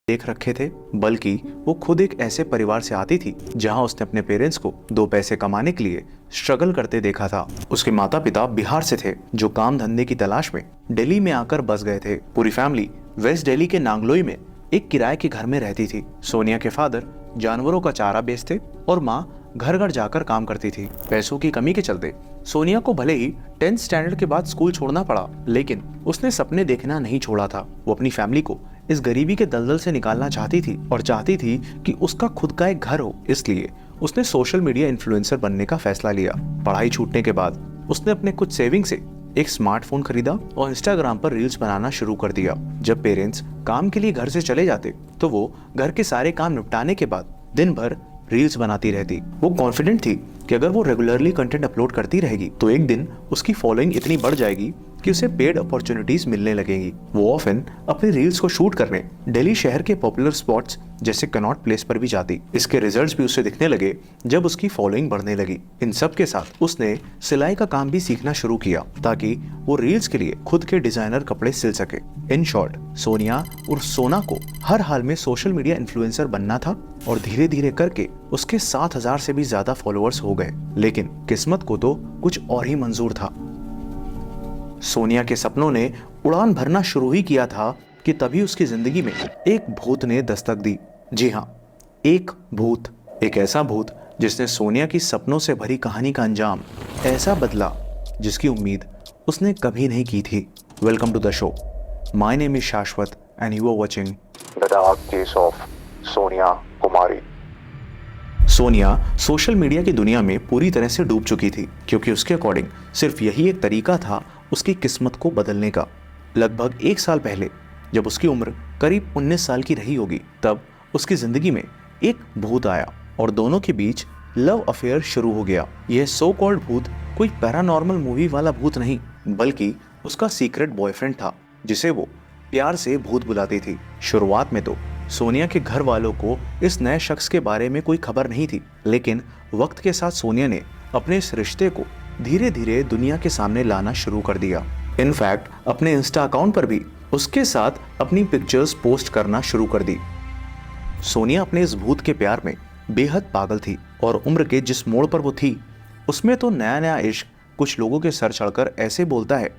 देख रखे थे, बल्कि वो खुद एक ऐसे परिवार से आती थी जहां उसने अपने पेरेंट्स को दो पैसे कमाने के लिए स्ट्रगल करते देखा था। उसके माता पिता बिहार से थे जो काम धंधे की तलाश में दिल्ली में आकर बस गए थे। पूरी फैमिली वेस्ट दिल्ली के नांगलोई में एक किराए के घर में रहती थी। सोनिया के फादर जानवरों का चारा बेचते और माँ घर घर जाकर काम करती थी। पैसों की कमी के चलते सोनिया को भले ही 10th स्टैंडर्ड के बाद स्कूल छोड़ना पड़ा, लेकिन उसने सपने देखना नहीं छोड़ा था। वो अपनी फैमिली को इस गरीबी के दलदल से निकालना चाहती थी और चाहती थी कि उसका खुद का एक घर हो। इसलिए उसने सोशल मीडिया इन्फ्लुएंसर बनने का फैसला लिया। पढ़ाई छूटने के बाद उसने अपने कुछ सेविंग से एक स्मार्टफोन खरीदा और इंस्टाग्राम पर रील्स बनाना शुरू कर दिया। जब पेरेंट्स काम के लिए घर से चले जाते तो वो घर के सारे काम निपटाने के बाद दिन भर रील्स बनाती रहती। वो कॉन्फिडेंट थी कि अगर वो रेगुलरली कंटेंट अपलोड करती रहेगी तो एक दिन उसकी फॉलोइंग इतनी बढ़ जाएगी कि उसे पेड अपॉर्चुनिटीज मिलने लगेंगी। वो ऑफन अपनी रील्स को शूट करने दिल्ली शहर के पॉपुलर स्पॉट्स जैसे कनॉट प्लेस पर भी जाती। इसके रिजल्ट्स भी उसे दिखने लगे जब उसकी फॉलोइंग बढ़ने लगी। इन सब के साथ उसने सिलाई का काम भी सीखना शुरू किया ताकि वो रील्स के लिए खुद के डिजाइनर कपड़े सिल सके। इन शॉर्ट, सोनिया और सोना को हर हाल में सोशल मीडिया इन्फ्लुएंसर बनना था और धीरे धीरे करके उसके 7,000 से भी ज्यादा फॉलोअर्स हो गए। लेकिन किस्मत को तो कुछ और ही मंजूर था। सोनिया के सपनों ने उड़ान भरना शुरू ही किया था कि तभी उसकी जिंदगी में एक भूत ने दस्तक दी। जी हाँ, एक भूत, एक ऐसा भूत जिसने सोनिया की सपनों से भरी कहानी का अंजाम ऐसा बदला जिसकी उम्मीद उसने कभी नहीं की थी। Welcome to the show. My name is Shashwat and you are watching the dark case of Sonia Kumari. Sonia social media की दुनिया में पूरी तरह से डूब चुकी थी क्योंकि उसके अकॉर्डिंग सिर्फ यही एक तरीका था उसकी किस्मत को बदलने का। लगभग 1 साल पहले जब उसकी उम्र करीब 19 साल की रही होगी, तब उसकी जिंदगी में एक भूत आया और दोनों के बीच लव अफेयर शुरू हो गया। यह सो कॉल्ड भूत कोई पैरानॉर्मल मूवी वाला भूत नहीं, बल्कि उसका सीक्रेट बॉयफ्रेंड था जिसे वो प्यार से भूत बुलाती थी। शुरुआत में तो सोनिया के घर वालों को इस नए शख्स के बारे में कोई खबर नहीं थी, लेकिन वक्त के साथ सोनिया ने अपने इस रिश्ते को धीरे धीरे दुनिया के सामने लाना शुरू कर दिया। इनफैक्ट अपने इंस्टा अकाउंट पर भी उसके साथ अपनी पिक्चर्स पोस्ट करना शुरू कर दी। सोनिया अपने इस भूत के प्यार में बेहद पागल थी और उम्र के जिस मोड़ पर वो थी उसमें तो नया नया इश्क कुछ लोगों के सर चढ़कर ऐसे बोलता है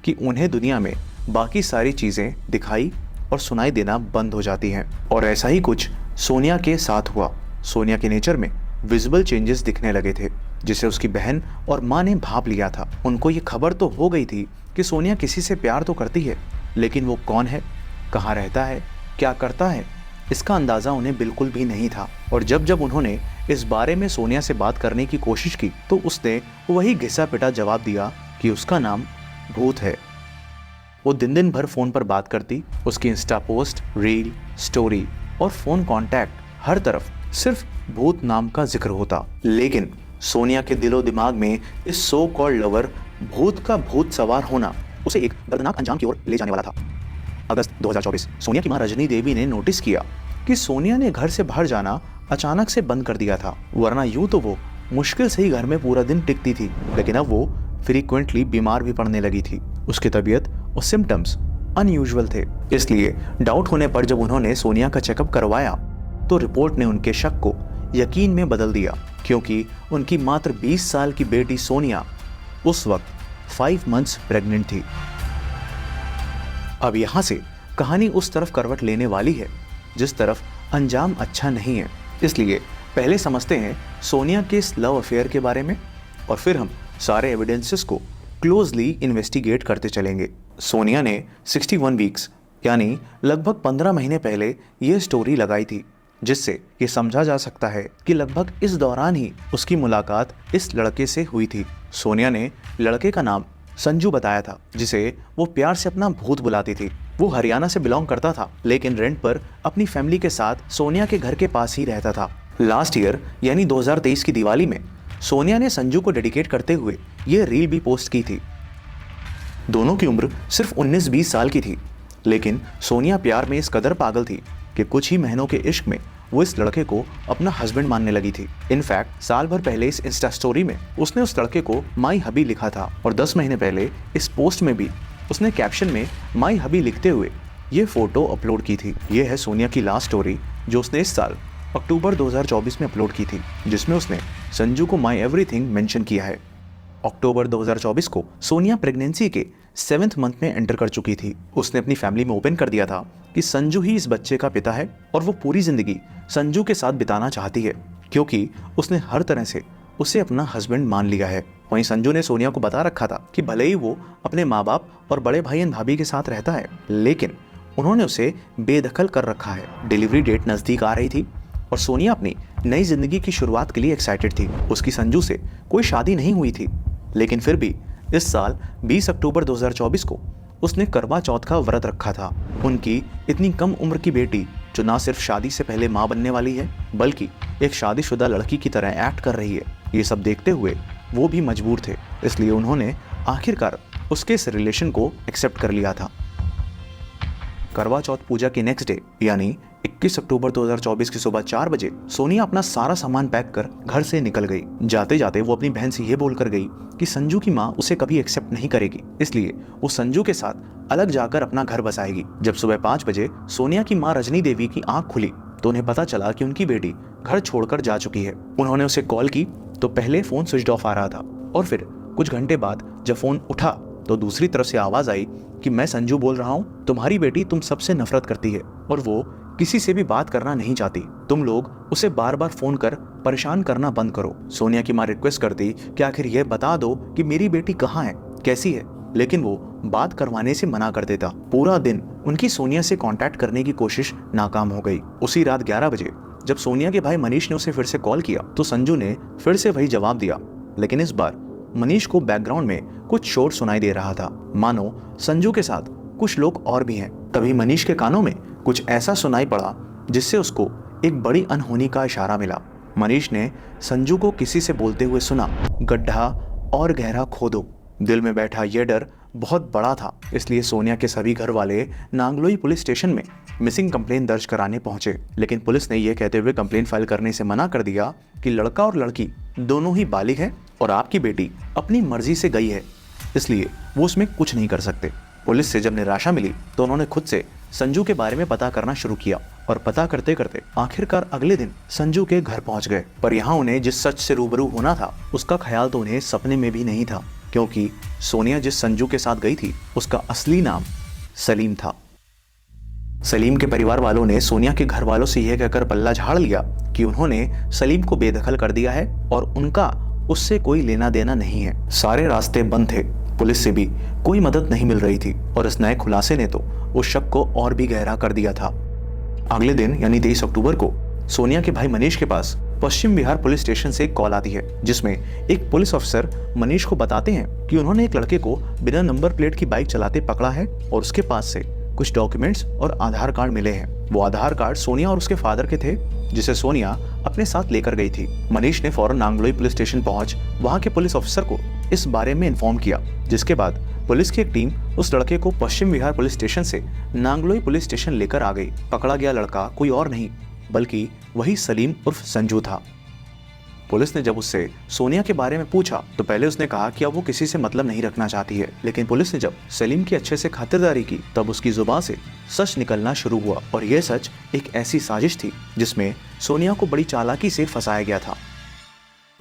कि उन्हें दुनिया में बाकी सारी चीजें दिखाई और सुनाई देना बंद हो जाती हैं। और ऐसा ही कुछ सोनिया के साथ हुआ। सोनिया के नेचर में विजिबल चेंजेस दिखने लगे थे जिसे उसकी बहन और माँ ने भांप लिया था। उनको ये खबर तो हो गई थी कि सोनिया किसी से प्यार तो करती है, लेकिन वो कौन है, कहाँ रहता है, क्या करता है, इसका अंदाजा उन्हें बिल्कुल भी नहीं था। और जब जब उन्होंने इस बारे में सोनिया से बात करने की कोशिश की तो उसने वही घिसा पिटा जवाब दिया कि उसका नाम भूत है। वो दिन दिन भर फोन पर बात करती, उसकी इंस्टा पोस्ट, रील, स्टोरी और फोन कांटेक्ट हर तरफ सिर्फ भूत नाम का जिक्र होता। लेकिन सोनिया के दिलो दिमाग में इस सो कॉल्ड लवर भूत का भूत सवार होना उसे एक दर्दनाक अंजाम की ओर ले जाने वाला था। अगस्त 2024, सोनिया की मां रजनी देवी ने नोटिस किया कि सोनिया ने घर से बाहर जाना अचानक से बंद कर दिया था। वरना यूं तो वो मुश्किल से ही घर में पूरा दिन टिकती थी, लेकिन अब वो फ्रीक्वेंटली बीमार भी पड़ने लगी थी। उसकी तबीयत और सिम्टम्स अनयूजुअल थे। इसलिए डाउट होने पर जब उन्होंने सोनिया का चेकअप करवाया तो रिपोर्ट ने उनके शक को यकीन में बदल दिया, क्योंकि उनकी मात्र 20 साल की बेटी सोनिया उस वक्त 5 मंथ्स प्रेग्नेंट थी। अब यहां से कहानी उस तरफ करवट लेने वाली है जिस तरफ अंजाम अच्छा नहीं है। इसलिए पहले समझते हैं सोनिया के इस लव अफेयर के बारे में और फिर हम सारे एविडेंसेस को क्लोजली इन्वेस्टिगेट करते चलेंगे। सोनिया ने 61 वीक्स यानी लगभग 15 महीने पहले ये स्टोरी लगाई थी, जिससे ये समझा जा सकता है कि लगभग इस दौरान ही उसकी मुलाकात इस लड़के से हुई थी। सोनिया ने लड़के का नाम संजू बताया था, जिसे वो प्यार से अपना भूत बुलाती थी। वो हरियाणा से बिलोंग करता था, लेकिन रेंट पर अपनी फैमिली के साथ सोनिया के घर के पास ही रहता था। लास्ट ईयर यानी 2023 की दिवाली में सोनिया ने संजू को डेडिकेट करते हुए ये रील भी पोस्ट की थी। दोनों की उम्र सिर्फ 19-20 साल की थी, लेकिन सोनिया प्यार में इस कदर पागल थी कि कुछ ही महीनों के इश्क में वो इस लड़के को अपना हस्बैंड मानने लगी थी। इनफैक्ट साल भर पहले इस इंस्टा स्टोरी में उसने उस लड़के को माई हबी लिखा था और 10 महीने पहले इस पोस्ट में भी उसने कैप्शन में माई हबी लिखते हुए ये फोटो अपलोड की थी। ये है सोनिया की लास्ट स्टोरी जो उसने इस साल अक्टूबर 2024 में अपलोड की थी, जिसमें उसने संजू को माई एवरीथिंग मेंशन किया है। अक्टूबर 2024 को सोनिया प्रेगनेंसी के 7th मंथ में एंटर कर चुकी थी। उसने अपनी फैमिली में ओपन कर दिया था कि संजू ही इस बच्चे का पिता है और वो पूरी जिंदगी संजू के साथ बिताना चाहती है, क्योंकि उसने हर तरह से उसे अपना हस्बैंड मान लिया है। वहीं संजू ने सोनिया को बता रखा था कि भले ही वो अपने माँ बाप और बड़े भाई एंड भाभी के साथ रहता है, लेकिन उन्होंने उसे बेदखल कर रखा है। डिलीवरी डेट नज़दीक आ रही थी और सोनिया अपनी नई जिंदगी की शुरुआत के लिए एक्साइटेड थी। उसकी संजू से कोई शादी नहीं हुई थी, लेकिन फिर भी इस साल 20 अक्टूबर 2024 को उसने करवा चौथ का व्रत रखा था। उनकी इतनी कम उम्र की बेटी, जो ना सिर्फ शादी से पहले माँ बनने वाली है, बल्कि एक शादीशुदा लड़की की तरह एक्ट कर रही है, ये सब देखते हुए वो भी मजबूर थे। इसलिए उन्होंने आखिरकार उसके इस रिलेशन को एक्सेप्ट कर लिया था। करवा चौथ पूजा के नेक्स्ट डे यानी 21 अक्टूबर 2024 की सुबह 4 बजे सोनिया अपना सारा सामान पैक कर घर से निकल गई। जाते जाते वो अपनी बहन से ये बोलकर गई कि संजू की माँ उसे कभी एक्सेप्ट नहीं करेगी, इसलिए वो संजू के साथ अलग जाकर अपना घर बसाएगी। जब सुबह 5 बजे सोनिया की माँ रजनी देवी की आंख खुली तो उन्हें पता चला कि उनकी बेटी घर छोड़कर जा चुकी है। उन्होंने उसे कॉल की तो पहले फोन स्विच ऑफ आ रहा था और फिर कुछ घंटे बाद जब फोन उठा तो दूसरी तरफ से आवाज आई कि मैं संजू बोल रहा हूँ, तुम्हारी बेटी तुम सबसे नफरत करती है और वो किसी से भी बात करना नहीं चाहती। तुम लोग उसे बार बार फोन कर परेशान करना बंद करो। सोनिया की माँ रिक्वेस्ट करती कि आखिर ये बता दो कि मेरी बेटी कहाँ है, कैसी है, लेकिन वो बात करवाने से मना कर देता। पूरा दिन उनकी सोनिया से कांटेक्ट करने की कोशिश नाकाम हो गई। उसी रात 11 बजे जब सोनिया के भाई मनीष ने उसे फिर से कॉल किया तो संजू ने फिर से वही जवाब दिया, लेकिन इस बार मनीष को बैकग्राउंड में कुछ शोर सुनाई दे रहा था, मानो संजू के साथ कुछ लोग और भी हैं। तभी मनीष के कानों में कुछ ऐसा सुनाई पड़ा जिससे उसको एक बड़ी अनहोनी का इशारा मिला। मनीष ने संजू को किसी से बोलते हुए सुना, गड्ढा और गहरा खोदो। दिल में बैठा यह डर बहुत बड़ा था, इसलिए सोनिया के सभी घर वाले नांगलोई पुलिस स्टेशन में मिसिंग कंप्लेन दर्ज कराने पहुंचे, लेकिन पुलिस ने यह कहते हुए कंप्लेन फाइल करने से मना कर दिया कि लड़का और लड़की दोनों ही बालिग है और आपकी बेटी अपनी मर्जी से गई है, इसलिए वो उसमें कुछ नहीं कर सकते। पुलिस से जब निराशा मिली तो उन्होंने खुद से संजू के बारे में पता करना शुरू किया और पता करते करते आखिरकार अगले दिन संजू के घर पहुंच गए। पर यहाँ उन्हें जिस सच से रूबरू होना था उसका ख्याल तो उन्हें सपने में भी नहीं था, क्योंकि सोनिया जिस संजू के साथ गई थी उसका असली नाम सलीम था। सलीम के परिवार वालों ने सोनिया के घर वालों से यह कहकर पल्ला झाड़ लिया कि उन्होंने सलीम को बेदखल कर दिया है और उनका उससे कोई लेना देना नहीं है। सारे रास्ते बंद थे, पुलिस से भी कोई मदद नहीं मिल रही थी और इस नए खुलासे ने तो उस शक को और भी गहरा कर दिया था। अगले दिन यानी 23 अक्टूबर को सोनिया के भाई मनीष के पास पश्चिम बिहार पुलिस स्टेशन से एक कॉल आती है, जिसमें एक पुलिस ऑफिसर मनीष को बताते हैं कि उन्होंने एक लड़के को बिना नंबर प्लेट की बाइक चलाते पकड़ा है और उसके पास से कुछ डॉक्यूमेंट्स और आधार कार्ड मिले हैं। वो आधार कार्ड सोनिया और उसके फादर के थे, जिसे सोनिया अपने साथ लेकर गई थी। मनीष ने फौरन नांगलोई पुलिस स्टेशन पहुंच वहां के पुलिस ऑफिसर को इस बारे में इन्फॉर्म किया, जिसके बाद पुलिस की एक टीम उस लड़के को पश्चिम बिहार पुलिस स्टेशन से नांगलोई पुलिस स्टेशन लेकर आ गई। पकड़ा गया लड़का कोई और नहीं बल्कि वही सलीम उर्फ संजू था। पुलिस ने जब उससे सोनिया के बारे में पूछा तो पहले उसने कहा कि अब वो किसी से मतलब नहीं रखना चाहती है, लेकिन पुलिस ने जब सलीम की अच्छे से खातिरदारी की तब उसकी जुबान से सच निकलना शुरू हुआ और यह सच एक ऐसी साजिश थी जिसमें सोनिया को बड़ी चालाकी से फंसाया गया था।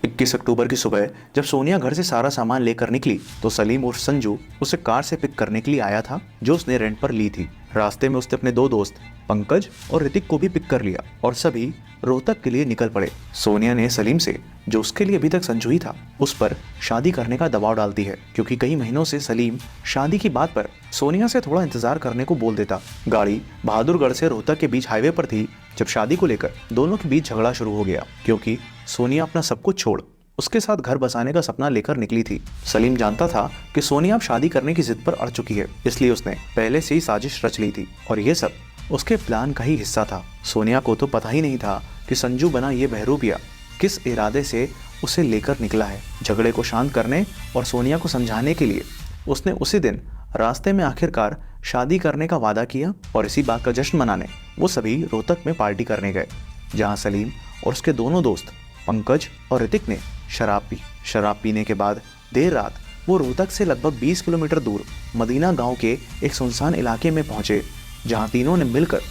21 अक्टूबर की सुबह जब सोनिया घर से सारा सामान लेकर निकली तो सलीम उर्फ संजू उसे कार से पिक करने के लिए आया था, जो उसने रेंट पर ली थी। रास्ते में उसने अपने दो दोस्त पंकज और ऋतिक को भी पिक कर लिया और सभी रोहतक के लिए निकल पड़े। सोनिया ने सलीम से, जो उसके लिए अभी तक संजू ही था, उस पर शादी करने का दबाव डालती है, क्योंकि कई महीनों से सलीम शादी की बात पर सोनिया से थोड़ा इंतजार करने को बोल देता। गाड़ी बहादुरगढ़ से रोहतक के बीच हाईवे पर थी जब शादी को लेकर दोनों के बीच झगड़ा शुरू हो गया, क्योंकि सोनिया अपना सब कुछ छोड़ उसके साथ घर बसाने का सपना लेकर निकली थी। सलीम जानता था कि सोनिया अब शादी करने की जिद पर अड़ चुकी है, इसलिए उसने पहले से ही साजिश रच ली थी और ये सब उसके प्लान का ही हिस्सा था। सोनिया को तो पता ही नहीं था कि संजू बना ये बहरूपिया किस इरादे से उसे लेकर निकला है। झगड़े को शांत करने और सोनिया को समझाने के लिए उसने उसी दिन रास्ते में आखिरकार शादी करने का वादा किया और इसी बात का जश्न मनाने वो सभी रोहतक में पार्टी करने गए, जहां सलीम और उसके दोनों दोस्त पंकज और ऋतिक ने शराब पी। शराब पीने के बाद देर रात वो रोहतक से लगभग 20 किलोमीटर दूर मदीना गांव के एक सुनसान इलाके में पहुंचे, जहां तीनों ने मिलकर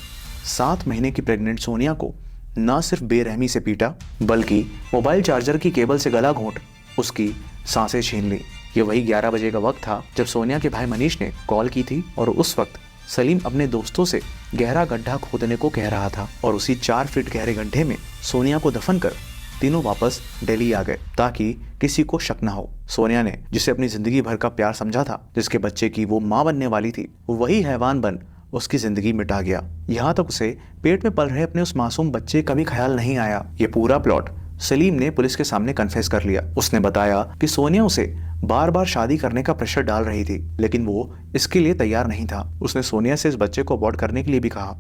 7 महीने की प्रेग्नेंट सोनिया को न सिर्फ बेरहमी से पीटा बल्कि मोबाइल चार्जर की केबल से गला घोंट उसकी सांसें छीन ली। ये वही 11 बजे का वक्त था जब सोनिया के भाई मनीष ने कॉल की थी और उस वक्त सलीम अपने दोस्तों से गहरा गड्ढा खोदने को कह रहा था और उसी 4 फीट गहरे गड्ढे में सोनिया को दफन कर तीनों वापस दिल्ली आ गए ताकि किसी को शक न हो। सोनिया ने जिसे अपनी जिंदगी भर का प्यार समझा था, जिसके बच्चे की वो माँ बनने वाली थी, वही हैवान बन उसकी जिंदगी मिटा गया। यहाँ तक उसे पेट में पल रहे अपने उस मासूम बच्चे का भी ख्याल नहीं आया। ये पूरा प्लॉट सलीम ने पुलिस के सामने कन्फेस कर लिया। उसने बताया कि सोनिया उसे बार बार शादी करने का प्रेशर डाल रही थी, लेकिन वो इसके लिए तैयार नहीं था। उसने सोनिया से इस बच्चे को अबॉर्ट करने के लिए भी कहा,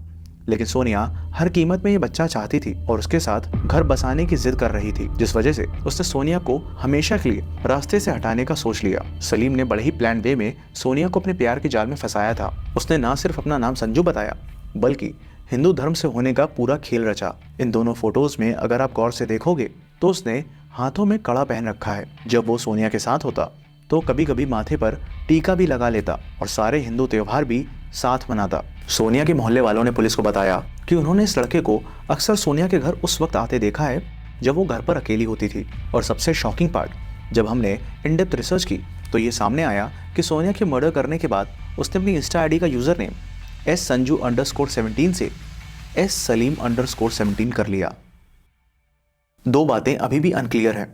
लेकिन सोनिया हर कीमत में ये बच्चा चाहती थी और उसके साथ घर बसाने की जिद कर रही थी, जिस वजह से उसने सोनिया को हमेशा के लिए रास्ते से हटाने का सोच लिया। सलीम ने बड़े ही प्लान वे में सोनिया को अपने प्यार के जाल में फंसाया था। उसने न सिर्फ अपना नाम संजू बताया बल्कि हिंदू धर्म से होने का पूरा खेल रचा। इन दोनों फोटोज में अगर आप गौर से देखोगे तो उसने हाथों में कड़ा पहन रखा है। जब वो सोनिया के साथ होता तो कभी कभी माथे पर टीका भी लगा लेता और सारे हिंदू त्योहार भी साथ मनाता। सोनिया के मोहल्ले वालों ने पुलिस को बताया कि उन्होंने इस लड़के को अक्सर सोनिया के घर उस वक्त आते देखा है जब वो घर पर अकेली होती थी। और सबसे शॉकिंग पार्ट, जब हमने इन डेप्थ रिसर्च की तो ये सामने आया कि सोनिया के मर्डर करने के बाद उसने अपनी इंस्टा आईडी का यूजर नेम SSanju_17 से SSalim_17 कर लिया। 2 बातें अभी भी अनक्लियर है।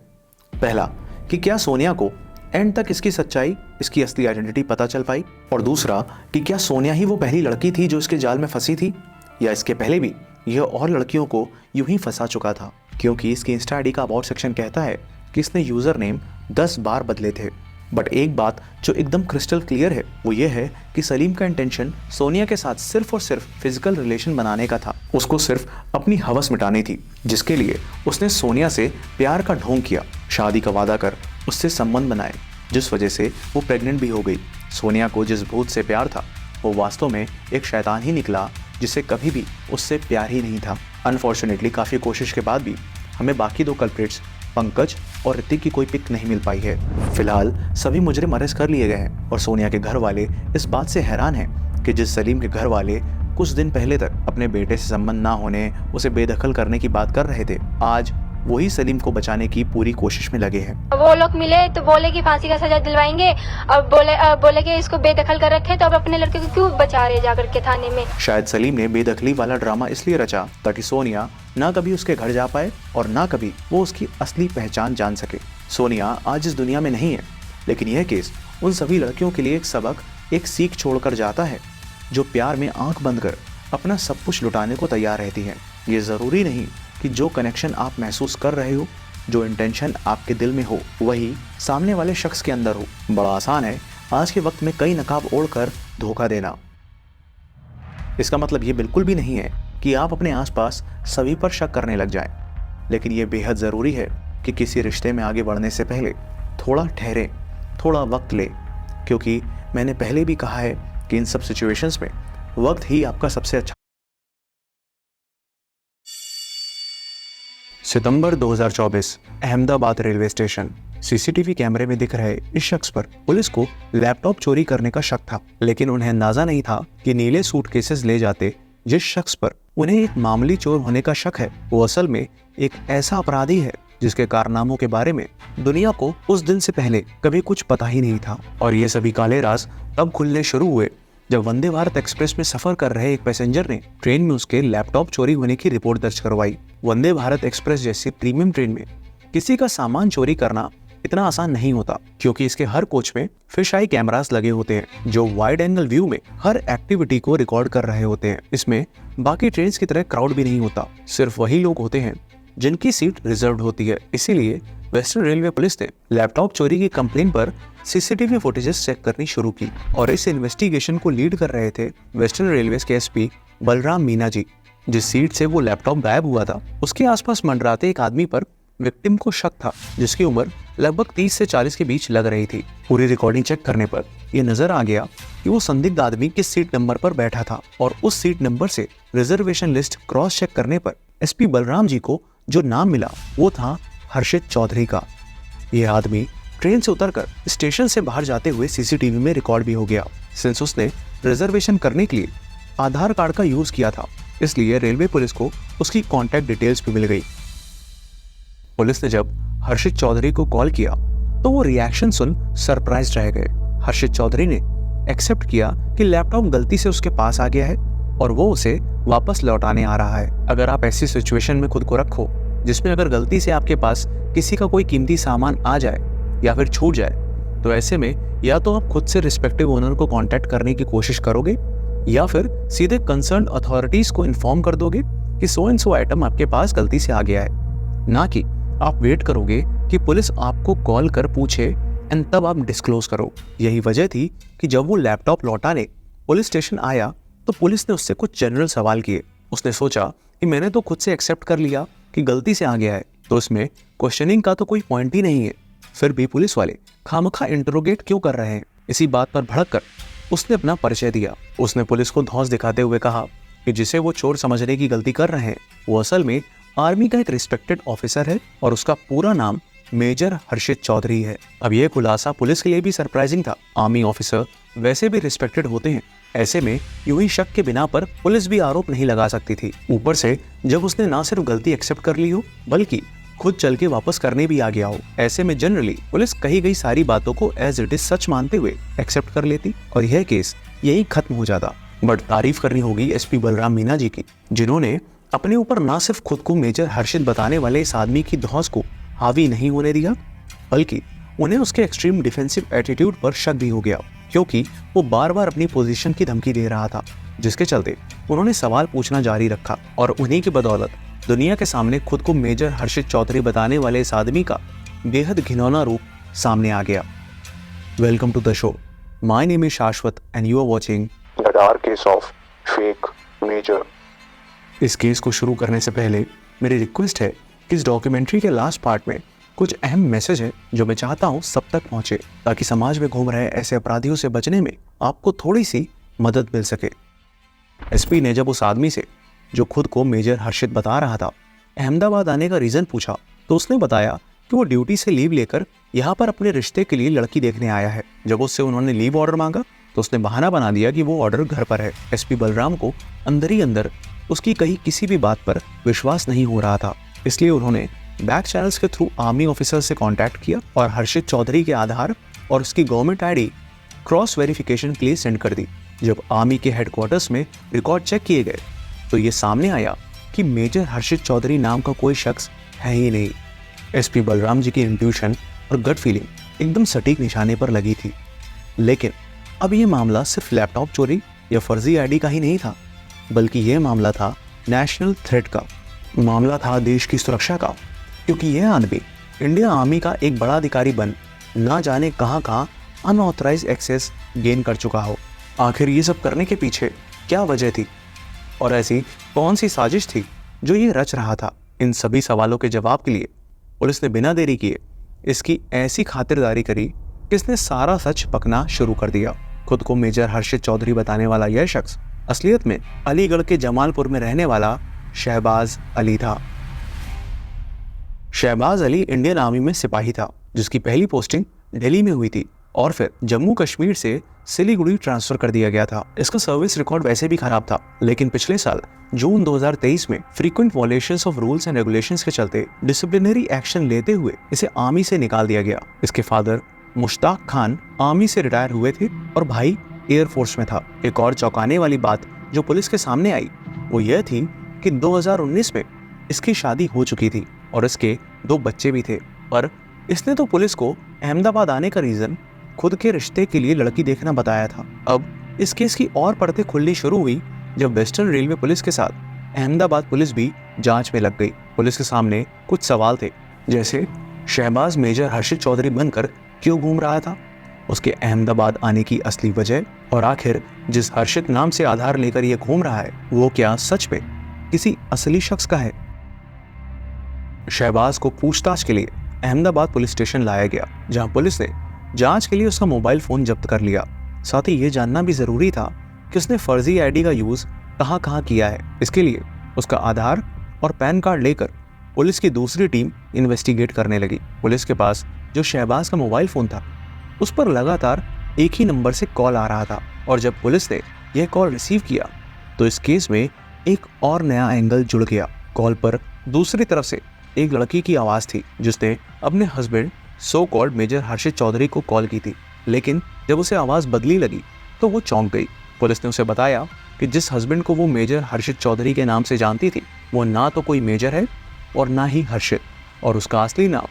पहला कि क्या सोनिया को एंड तक इसकी सच्चाई, इसकी असली आइडेंटिटी पता चल पाई, और दूसरा कि क्या सोनिया ही वो पहली लड़की थी जो इसके जाल में फंसी थी, या इसके पहले भी यह और लड़कियों को यूं ही फंसा चुका था। क्योंकि इसकी इंस्टा आईडी का अबाउट सेक्शन कहता है कि इसने यूजर नेम 10 बार बदले थे। बट एक बात जो एकदम क्रिस्टल क्लियर है वो ये है कि सलीम का इंटेंशन सोनिया के साथ सिर्फ और सिर्फ फिजिकल रिलेशन बनाने का था। उसको सिर्फ अपनी हवस मिटानी थी, जिसके लिए उसने सोनिया से प्यार का ढोंग किया, शादी का वादा कर उससे संबंध बनाए, जिस वजह से वो प्रेग्नेंट भी हो गई। सोनिया को जिस भूत से प्यार था वो वास्तव में एक शैतान ही निकला, जिसे कभी भी उससे प्यार ही नहीं था। अनफॉर्चुनेटली काफ़ी कोशिश के बाद भी हमें बाकी 2 कल्प्रिट्स पंकज और ऋतिक की कोई पिक नहीं मिल पाई है। फिलहाल सभी मुजरिम अरेस्ट कर लिए गए हैं और सोनिया के घर वाले इस बात से हैरान हैं कि जिस सलीम के घर वाले कुछ दिन पहले तक अपने बेटे से संबंध ना होने, उसे बेदखल करने की बात कर रहे थे, आज वही सलीम को बचाने की पूरी कोशिश में लगे हैं। वो लोग मिले तो बोले कि फांसी का सजा दिलवाएंगे और बोले कि इसको बेदखल कर रखे, तो अब अपने लड़के को क्यों बचा रहे जाकर के थाने में। शायद सलीम ने बेदखली वाला ड्रामा इसलिए रचा ताकि सोनिया ना कभी उसके घर जा पाए और ना कभी वो उसकी असली पहचान जान सके। सोनिया आज इस दुनिया में नहीं है, लेकिन यह केस उन सभी लड़कियों के लिए एक सबक, एक सीख छोड़कर जाता है जो प्यार में आंख बंद कर अपना सब कुछ लुटाने को तैयार रहती है। ये जरूरी नहीं कि जो कनेक्शन आप महसूस कर रहे हो, जो इंटेंशन आपके दिल में हो, वही सामने वाले शख्स के अंदर हो। बड़ा आसान है आज के वक्त में कई नकाब ओढ़कर धोखा देना। इसका मतलब ये बिल्कुल भी नहीं है कि आप अपने आसपास सभी पर शक करने लग जाएं, लेकिन ये बेहद ज़रूरी है कि किसी रिश्ते में आगे बढ़ने से पहले थोड़ा ठहरें, थोड़ा वक्त लें, क्योंकि मैंने पहले भी कहा है कि इन सब सिचुएशंस में वक्त ही आपका सबसे अच्छा। सितंबर 2024, अहमदाबाद रेलवे स्टेशन। सीसीटीवी कैमरे में दिख रहे इस शख्स पर पुलिस को लैपटॉप चोरी करने का शक था, लेकिन उन्हें अंदाजा नहीं था कि नीले सूटकेसेस ले जाते जिस शख्स पर उन्हें एक मामूली चोर होने का शक है, वो असल में एक ऐसा अपराधी है जिसके कारनामों के बारे में दुनिया को उस दिन से पहले कभी कुछ पता ही नहीं था। और ये सभी काले राज तब खुलने शुरू हुए जब वंदे भारत एक्सप्रेस में सफर कर रहे एक पैसेंजर ने ट्रेन में उसके लैपटॉप चोरी होने की रिपोर्ट दर्ज करवाई। वंदे भारत एक्सप्रेस जैसी प्रीमियम ट्रेन में किसी का सामान चोरी करना इतना आसान नहीं होता, क्योंकि इसके हर कोच में फिश आई कैमरास लगे होते हैं जो वाइड एंगल व्यू में हर एक्टिविटी को रिकॉर्ड कर रहे होते हैं। इसमें बाकी ट्रेन की तरह क्राउड भी नहीं होता, सिर्फ वही लोग होते हैं जिनकी सीट रिजर्व होती है। इसीलिए वेस्टर्न रेलवे पुलिस ने लैपटॉप चोरी की कंप्लेन पर सीसीटीवी फुटेजेस चेक करनी शुरू की और इस इन्वेस्टिगेशन को लीड कर रहे थे वेस्टर्न रेलवे के एसपी बलराम मीना जी। जिस सीट से वो लैपटॉप गायब हुआ था उसके आसपास मंडराते एक आदमी पर विक्टिम को शक था, जिसकी उम्र लगभग 30 से 40 के बीच लग रही थी। पूरी रिकॉर्डिंग चेक करने पर यह नजर आ गया कि वो संदिग्ध आदमी किस सीट नंबर पर बैठा था, और उस सीट नंबर से रिजर्वेशन लिस्ट क्रॉस चेक करने पर एसपी बलराम जी को जो नाम मिला वो था हर्षित चौधरी का। यह आदमी ट्रेन से उतरकर स्टेशन से बाहर जाते हुए सीसीटीवी में रिकॉर्ड भी हो गया, सिंस उसने रिजर्वेशन करने के लिए आधार कार्ड का यूज किया था, इसलिए रेलवे पुलिस को उसकी कॉन्टैक्ट डिटेल्स भी मिल गई। पुलिस ने जब हर्षित चौधरी को कॉल किया तो वो रिएक्शन सुन सरप्राइज रह गए। हर्षित चौधरी ने एक्सेप्ट किया कि लैपटॉप गलती से उसके पास आ गया है और वो उसे वापस लौटाने आ रहा है। अगर आप ऐसी सिचुएशन में खुद को रखो जिसमें अगर गलती से आपके पास किसी का कोई कीमती सामान आ जाए या फिर छूट जाए, तो ऐसे में या तो आप खुद से रिस्पेक्टिव ओनर को कांटेक्ट करने की कोशिश करोगे या फिर सीधे कंसर्न अथॉरिटीज को इन्फॉर्म कर दोगे कि सो एंड सो आइटम आपके पास गलती से आ गया है, ना कि आप वेट करोगे कि पुलिस आपको कॉल कर पूछे एंड तब आप डिस्क्लोज करो। यही वजह थी कि जब वो लैपटॉप लौटाने पुलिस स्टेशन आया तो पुलिस ने उससे कुछ जनरल सवाल किए। उसने सोचा कि मैंने तो खुद से एक्सेप्ट कर लिया कि गलती से आ गया है, तो इसमें क्वेश्चनिंग का तो कोई पॉइंट ही नहीं है, फिर भी पुलिस वाले खामखा इंटरोगेट क्यों कर रहे हैं। इसी बात पर भड़क कर उसने अपना परिचय दिया। उसने पुलिस को धौंस दिखाते हुए कहा कि जिसे वो चोर समझने की गलती कर रहे हैं वो असल में आर्मी का एक रिस्पेक्टेड ऑफिसर है और उसका पूरा नाम मेजर हर्षित चौधरी है। अब यह खुलासा पुलिस के लिए भी सरप्राइजिंग था। आर्मी ऑफिसर वैसे भी रिस्पेक्टेड होते हैं, ऐसे में यूं ही शक के बिना पर पुलिस भी आरोप नहीं लगा सकती थी। ऊपर से जब उसने ना सिर्फ गलती एक्सेप्ट कर ली हो बल्कि खुद चल के वापस करने भी आ गया हो, ऐसे में जनरली पुलिस कही गई सारी बातों को एज इट इज सच मानते हुए एक्सेप्ट कर लेती और यह केस यही खत्म हो जाता। बट तारीफ करनी होगी एसपी बलराम मीना जी की, जिन्होंने अपने ऊपर ना सिर्फ खुद को मेजर हर्षित बताने वाले इस आदमी की धौंस को हावी नहीं होने दिया, बल्कि उन्हें उसके एक्सट्रीम डिफेंसिव एटीट्यूड पर शक भी हो गया, क्योंकि वो बार बार अपनी पोजीशन की धमकी दे रहा था, जिसके चलते उन्होंने सवाल पूछना जारी रखा और उन्हीं की बदौलत दुनिया के सामने खुद को मेजर हर्षित चौधरी बताने वाले इस आदमी का बेहद घिनौना रूप सामने आ गया। Welcome to the show. My name is Shashwat and you are watching the dark case of fake major. इस केस को शुरू करने से पहले मेरी रिक्वेस्ट है कि इस डॉक्यूमेंट्री के लास्ट पार्ट में कुछ अहम मैसेज है जो मैं चाहता हूँ सब तक पहुँचे, ताकि समाज में घूम रहे ऐसे अपराधियों से बचने में आपको थोड़ी सी मदद मिल सके। एसपी ने जब उस आदमी से जो खुद को मेजर हर्षित बता रहा था अहमदाबाद आने का रीज़न पूछा तो उसने बताया कि वो ड्यूटी से लीव लेकर यहाँ पर अपने रिश्ते के लिए लड़की देखने आया है। जब उससे उन्होंने लीव ऑर्डर मांगा तो उसने बहाना बना दिया कि वो ऑर्डर घर पर है। एसपी बलराम को अंदर ही अंदर उसकी कही किसी भी बात पर विश्वास नहीं हो रहा था, इसलिए उन्होंने बैक चैनल्स के थ्रू आर्मी ऑफिसर से कांटेक्ट किया और हर्षित चौधरी के आधार और उसकी गवर्नमेंट आईडी क्रॉस वेरिफिकेशन के लिए सेंड कर दी। जब आर्मी के हेडक्वार्टर्स में रिकॉर्ड चेक किए गए तो ये सामने आया कि मेजर हर्षित चौधरी नाम का कोई शख्स है ही नहीं। एसपी बलराम जी की इंट्यूशन और गट फीलिंग एकदम सटीक निशाने पर लगी थी। लेकिन अब ये मामला सिर्फ लैपटॉप चोरी या फर्जी आईडी का ही नहीं था, बल्कि यह मामला था नेशनल थ्रेट का, मामला था देश की सुरक्षा का, क्योंकि यह आदमी इंडियन आर्मी का एक बड़ा अधिकारी बन ना जाने कहां अनऑथराइज्ड एक्सेस गेन कर चुका हो। आखिर ये सब करने के पीछे क्या वजह थी और ऐसी कौन सी साजिश थी जो ये रच रहा था? इन सभी सवालों के जवाब के लिए पुलिस ने बिना देरी किए इसकी ऐसी खातिरदारी करी कि इसने सारा सच पकना शुरू कर दिया। खुद को मेजर हर्षित चौधरी बताने वाला यह शख्स असलियत में अलीगढ़ के जमालपुर में रहने वाला शहबाज अली था। शहबाज अली इंडियन आर्मी में सिपाही था, जिसकी पहली पोस्टिंग दिल्ली में हुई थी और फिर जम्मू कश्मीर से सिलीगुड़ी ट्रांसफर कर दिया गया था। इसका सर्विस रिकॉर्ड वैसे भी खराब था, लेकिन पिछले साल जून 2023 में frequent violations of rules and regulations के चलते डिसिप्लिनरी एक्शन लेते हुए इसे आर्मी से निकाल दिया गया। इसके फादर मुश्ताक खान आर्मी से रिटायर हुए थे और भाई एयरफोर्स में था। एक और चौंकाने वाली बात जो पुलिस के सामने आई वो यह थी कि 2019 में इसकी शादी हो चुकी थी और इसके 2 बच्चे भी थे, पर इसने तो पुलिस को अहमदाबाद आने का रीजन खुद के रिश्ते के लिए लड़की देखना बताया था। अब इस केस की और परतें खुलनी शुरू हुई जब वेस्टर्न रेलवे पुलिस के साथ अहमदाबाद पुलिस भी जांच में लग गई। पुलिस के सामने कुछ सवाल थे, जैसे शहबाज मेजर हर्षित चौधरी बनकर क्यों घूम रहा था, उसके अहमदाबाद आने की असली वजह, और आखिर जिस हर्षित नाम से आधार लेकर यह घूम रहा है वो क्या सच में किसी असली शख्स का है। शहबाज को पूछताछ के लिए अहमदाबाद पुलिस स्टेशन लाया गया, जहां पुलिस ने जांच के लिए उसका मोबाइल फोन जब्त कर लिया। साथ ही ये जानना भी जरूरी था कि उसने फर्जी आईडी का यूज कहां किया है। इसके लिए उसका आधार और पैन कार्ड लेकर पुलिस की दूसरी टीम इन्वेस्टिगेट करने लगी। पुलिस के पास जो शहबाज का मोबाइल फोन था उस पर लगातार एक ही नंबर से कॉल आ रहा था और जब पुलिस ने यह कॉल रिसीव किया तो इस केस में एक और नया एंगल जुड़ गया। कॉल पर दूसरी तरफ से एक लड़की की आवाज़ थी जिसने अपने हस्बैंड सो कॉल्ड मेजर हर्षित चौधरी को कॉल की थी, लेकिन जब उसे आवाज़ बदली लगी तो वो चौंक गई। पुलिस ने उसे बताया कि जिस हस्बैंड को वो मेजर हर्षित चौधरी के नाम से जानती थी वो ना तो कोई मेजर है और ना ही हर्षित, और उसका असली नाम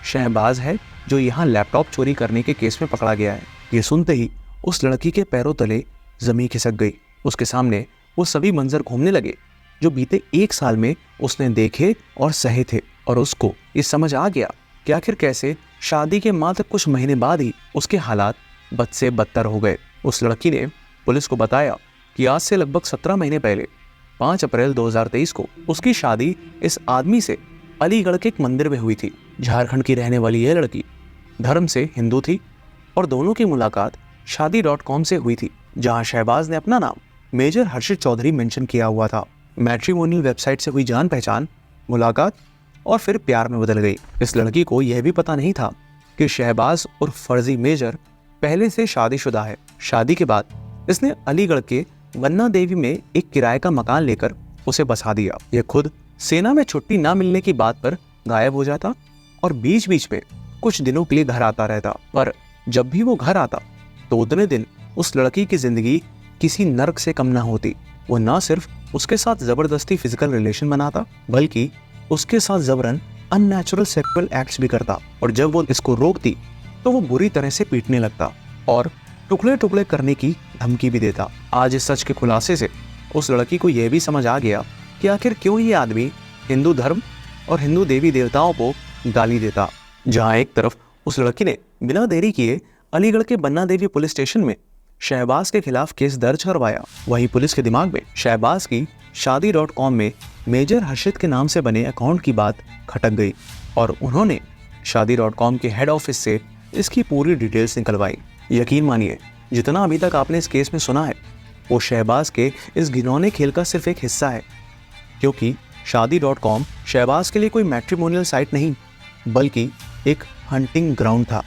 शहबाज है, जो यहाँ लैपटॉप चोरी करने के केस में पकड़ा गया है। ये सुनते ही उस लड़की के पैरों तले जमीन खिसक गई। उसके सामने वो सभी मंजर घूमने लगे जो बीते 1 साल में उसने देखे और सहे थे, और उसको ये समझ आ गया कि आखिर कैसे शादी के मात्र कुछ महीने बाद ही उसके हालात बद से बदतर हो गए। उस लड़की ने पुलिस को बताया कि आज से लगभग 17 महीने पहले 5 अप्रैल 2023 को उसकी शादी इस आदमी से अलीगढ़ के एक मंदिर में हुई थी। झारखंड की रहने वाली यह लड़की धर्म से हिंदू थी और दोनों की मुलाकात शादी.com से हुई थी, जहां शहबाज ने अपना नाम मेजर हर्षित चौधरी मेंशन किया हुआ था। मैट्रिमोनियल वेबसाइट से हुई जान पहचान, मुलाकात और फिर प्यार में बदल गई। इस लड़की को यह भी पता नहीं था कि शहबाज और फर्जी मेजर पहले से शादीशुदा है। शादी के बाद इसने अलीगढ़ के बन्ना देवी में एक किराए का मकान लेकर उसे बसा दिया। यह खुद सेना में छुट्टी ना मिलने की बात पर गायब हो जाता और बीच बीच में कुछ दिनों के लिए घर आता रहता, पर जब भी वो घर आता तो उतने दिन उस लड़की की जिंदगी किसी नर्क से कम ना होती। वो ना सिर्फ उसके साथ जबरदस्ती फिजिकल रिलेशन बनाता बल्कि उसके साथ जबरन अननेचुरल सेक्सुअल एक्ट्स भी करता, और जब वो इसको रोकती तो वो बुरी तरह से पीटने लगता और टुकड़े टुकड़े करने की धमकी भी देता। आज इस सच के खुलासे से उस लड़की को यह भी समझ आ गया कि आखिर क्यों ये आदमी हिंदू धर्म और हिंदू देवी देवताओं को गाली देता। जहां एक तरफ उस लड़की ने बिना देरी किए अलीगढ़ के बन्ना देवी पुलिस स्टेशन में शहबाज के खिलाफ केस दर्ज करवाया, वहीं पुलिस के दिमाग में शहबाज की शादी.com में मेजर हर्षित के नाम से बने अकाउंट की बात खटक गई और उन्होंने शादी.com के हेड ऑफिस से इसकी पूरी डिटेल्स निकलवाई। यकीन मानिए, जितना अभी तक आपने इस केस में सुना है वो शहबाज के इस घिनौने खेल का सिर्फ एक हिस्सा है, क्योंकि शादी.com शहबाज के लिए कोई मैट्रिमोनियल साइट नहीं बल्कि एक हंटिंग ग्राउंड था।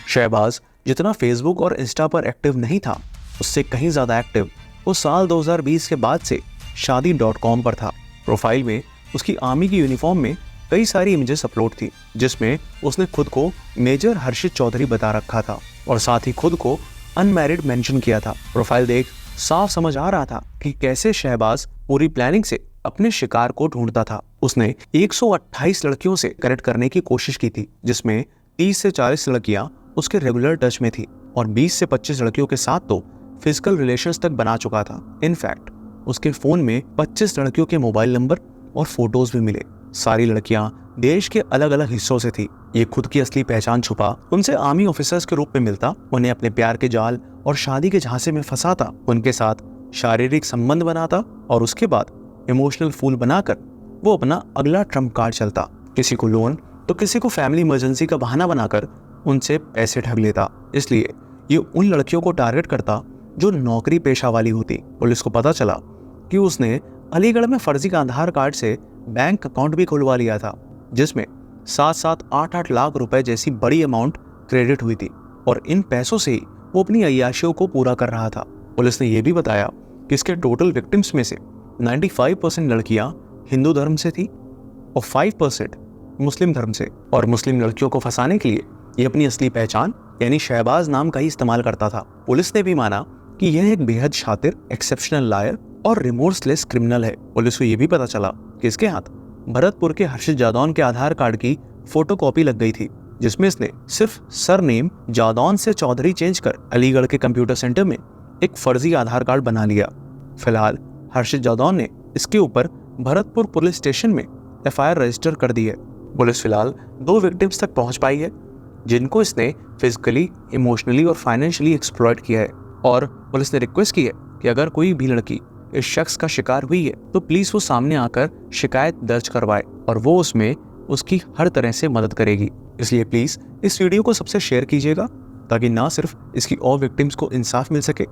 शहबाज जितना फेसबुक और इंस्टा पर एक्टिव नहीं था, उससे कहीं ज़्यादा एक्टिव वो साल 2020 के बाद से शादी.com पर था। प्रोफाइल में उसकी आर्मी की यूनिफॉर्म में कई सारी इमेजेस अपलोड थी जिसमें उसने खुद को मेजर हर्षित चौधरी बता रखा था और साथ ही खुद को अनमैरिड मेंशन किया था। प्रोफाइल देख साफ समझ आ रहा था कि कैसे शहबाज पूरी प्लानिंग से अपने शिकार को ढूंढता था। उसने 128 लड़कियों से कनेक्ट करने की कोशिश की थी, जिसमें 30 से 40 लड़कियां उसके रेगुलर टच में थी और 20 से 25 लड़कियों के साथ तो फिजिकल रिलेशंस तक बना चुका था। इनफैक्ट उसके फोन में 25 लड़कियों के मोबाइल नंबर और फोटोज भी मिले। सारी लड़कियां देश के अलग अलग हिस्सों से थी। ये खुद की असली पहचान छुपा उनसे आर्मी ऑफिसर्स के रूप में मिलता, उन्हें अपने प्यार के जाल और शादी के झांसे में फंसाता, उनके साथ शारीरिक संबंध बनाता और उसके बाद इमोशनल फूल बनाकर वो अपना अगला ट्रम्प कार्ड चलता। किसी को लोन तो किसी को फैमिली इमरजेंसी का बहाना बनाकर उनसे पैसे ठग लेता। इसलिए ये उन लड़कियों को टारगेट करता जो नौकरी पेशा वाली होती। पुलिस को पता चला कि उसने अलीगढ़ में फर्जी का आधार कार्ड से बैंक अकाउंट भी खुलवा लिया था, जिसमें 7-7, 8-8 लाख रुपए जैसी बड़ी अमाउंट क्रेडिट हुई थी और इन पैसों से ही वो अपनी अय्याशियों को पूरा कर रहा था। पुलिस ने यह भी बताया कि इसके टोटल विक्टिम्स में से 95% लड़कियां हिंदू धर्म से थी और 5% मुस्लिम धर्म से, और मुस्लिम लड़कियों को फंसाने के लिए ये अपनी असली पहचान यानी शहबाज नाम का ही इस्तेमाल करता था। पुलिस ने भी माना कि यह एक बेहद शातिर, एक्सेप्शनल लायर और रिमोर्सलेस क्रिमिनल है। पुलिस को यह भी पता चला कि इसके हाथ भरतपुर के हर्षित जादौन के आधार कार्ड की फोटोकॉपी लग गई थी, जिसमें इसने सिर्फ सरनेम जादौन से चौधरी चेंज कर अलीगढ़ के कंप्यूटर सेंटर में एक फर्जी आधार कार्ड बना लिया। फिलहाल हर्षित जादौन ने इसके ऊपर भरतपुर पुलिस स्टेशन में FIR रजिस्टर कर दी है। पुलिस फिलहाल 2 विक्टिम्स तक पहुंच पाई है जिनको इसने फिजिकली, इमोशनली और फाइनेंशियली एक्सप्लॉइट किया है, और पुलिस ने रिक्वेस्ट की है कि अगर कोई भी लड़की इस शख्स का शिकार हुई है तो प्लीज वो सामने आकर शिकायत दर्ज करवाए और वो उसमें उसकी हर तरह से मदद करेगी। इसलिए प्लीज इस वीडियो को सबसे शेयर कीजिएगा ताकि ना सिर्फ इसकी और विक्टिम्स को इंसाफ मिल सके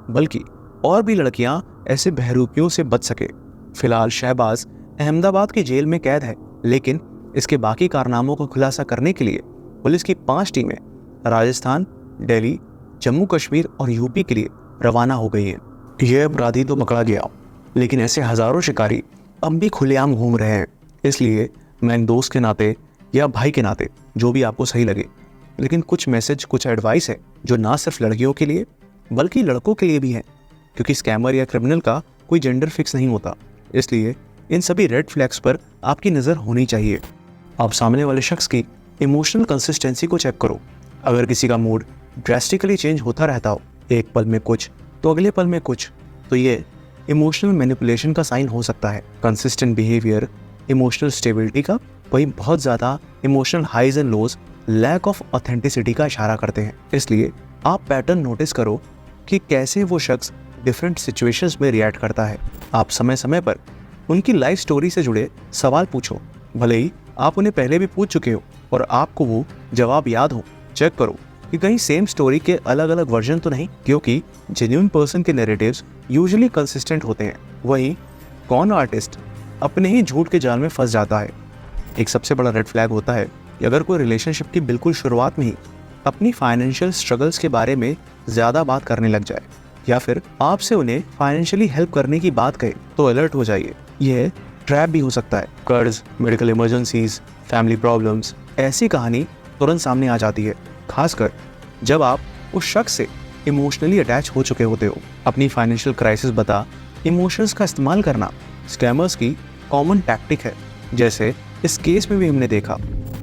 बल्कि और भी लड़कियां ऐसे बहरूपियों से बच सके। फिलहाल शहबाज अहमदाबाद की जेल में कैद है, लेकिन इसके बाकी कारनामों को खुलासा करने के लिए पुलिस की 5 टीमें राजस्थान, दिल्ली, जम्मू कश्मीर और यूपी के लिए रवाना हो गई हैं। यह अपराधी तो पकड़ा गया, लेकिन ऐसे हजारों शिकारी अब भी खुलेआम घूम रहे हैं। इसलिए मैं एक दोस्त के नाते या भाई के नाते, जो भी आपको सही लगे, लेकिन कुछ मैसेज, कुछ एडवाइस है जो ना सिर्फ लड़कियों के लिए बल्कि लड़कों के लिए भी है, क्योंकि स्कैमर या क्रिमिनल का कोई जेंडर फिक्स नहीं होता। इसलिए इन सभी रेड फ्लैग्स पर आपकी नज़र होनी चाहिए। आप सामने वाले शख्स की इमोशनल कंसिस्टेंसी को चेक करो। अगर किसी का मूड ड्रेस्टिकली चेंज होता रहता हो, एक पल में कुछ तो अगले पल में कुछ, तो ये इमोशनल मैनिपुलेशन का साइन हो सकता है। कंसिस्टेंट बिहेवियर इमोशनल स्टेबिलिटी का, वही बहुत ज़्यादा emotional highs and lows lack of authenticity का इशारा करते हैं। इसलिए आप पैटर्न नोटिस करो कि कैसे वो शख्स डिफरेंट सिचुएशंस में रिएक्ट करता है। आप समय समय पर उनकी लाइफ स्टोरी से जुड़े सवाल पूछो, भले ही आप उन्हें पहले भी पूछ चुके हो और आपको वो जवाब याद हो। चेक करो कि कहीं सेम स्टोरी के अलग अलग वर्जन तो नहीं, क्योंकि जेन्युइन पर्सन के नैरेटिव्स यूजुअली कंसिस्टेंट होते हैं। वहीं कॉन आर्टिस्ट अपने ही झूठ के जाल में फंस जाता है। एक सबसे बड़ा रेड फ्लैग होता है कि अगर कोई रिलेशनशिप की बिल्कुल शुरुआत में ही अपनी फाइनेंशियल स्ट्रगल्स के बारे में ज़्यादा बात करने लग जाए या फिर आपसे उन्हें फाइनेंशियली हेल्प करने की बात कहे, तो अलर्ट हो जाइए। यह ट्रैप भी हो सकता है। कर्ज, मेडिकल इमरजेंसीज, फैमिली प्रॉब्लम्स, ऐसी कहानी तुरंत सामने आ जाती है, खासकर जब आप उस शख्स से इमोशनली अटैच हो चुके होते हो। अपनी फाइनेंशियल क्राइसिस बता इमोशंस का इस्तेमाल करना स्कैमर्स की कॉमन टैक्टिक है, जैसे इस केस में भी हमने देखा।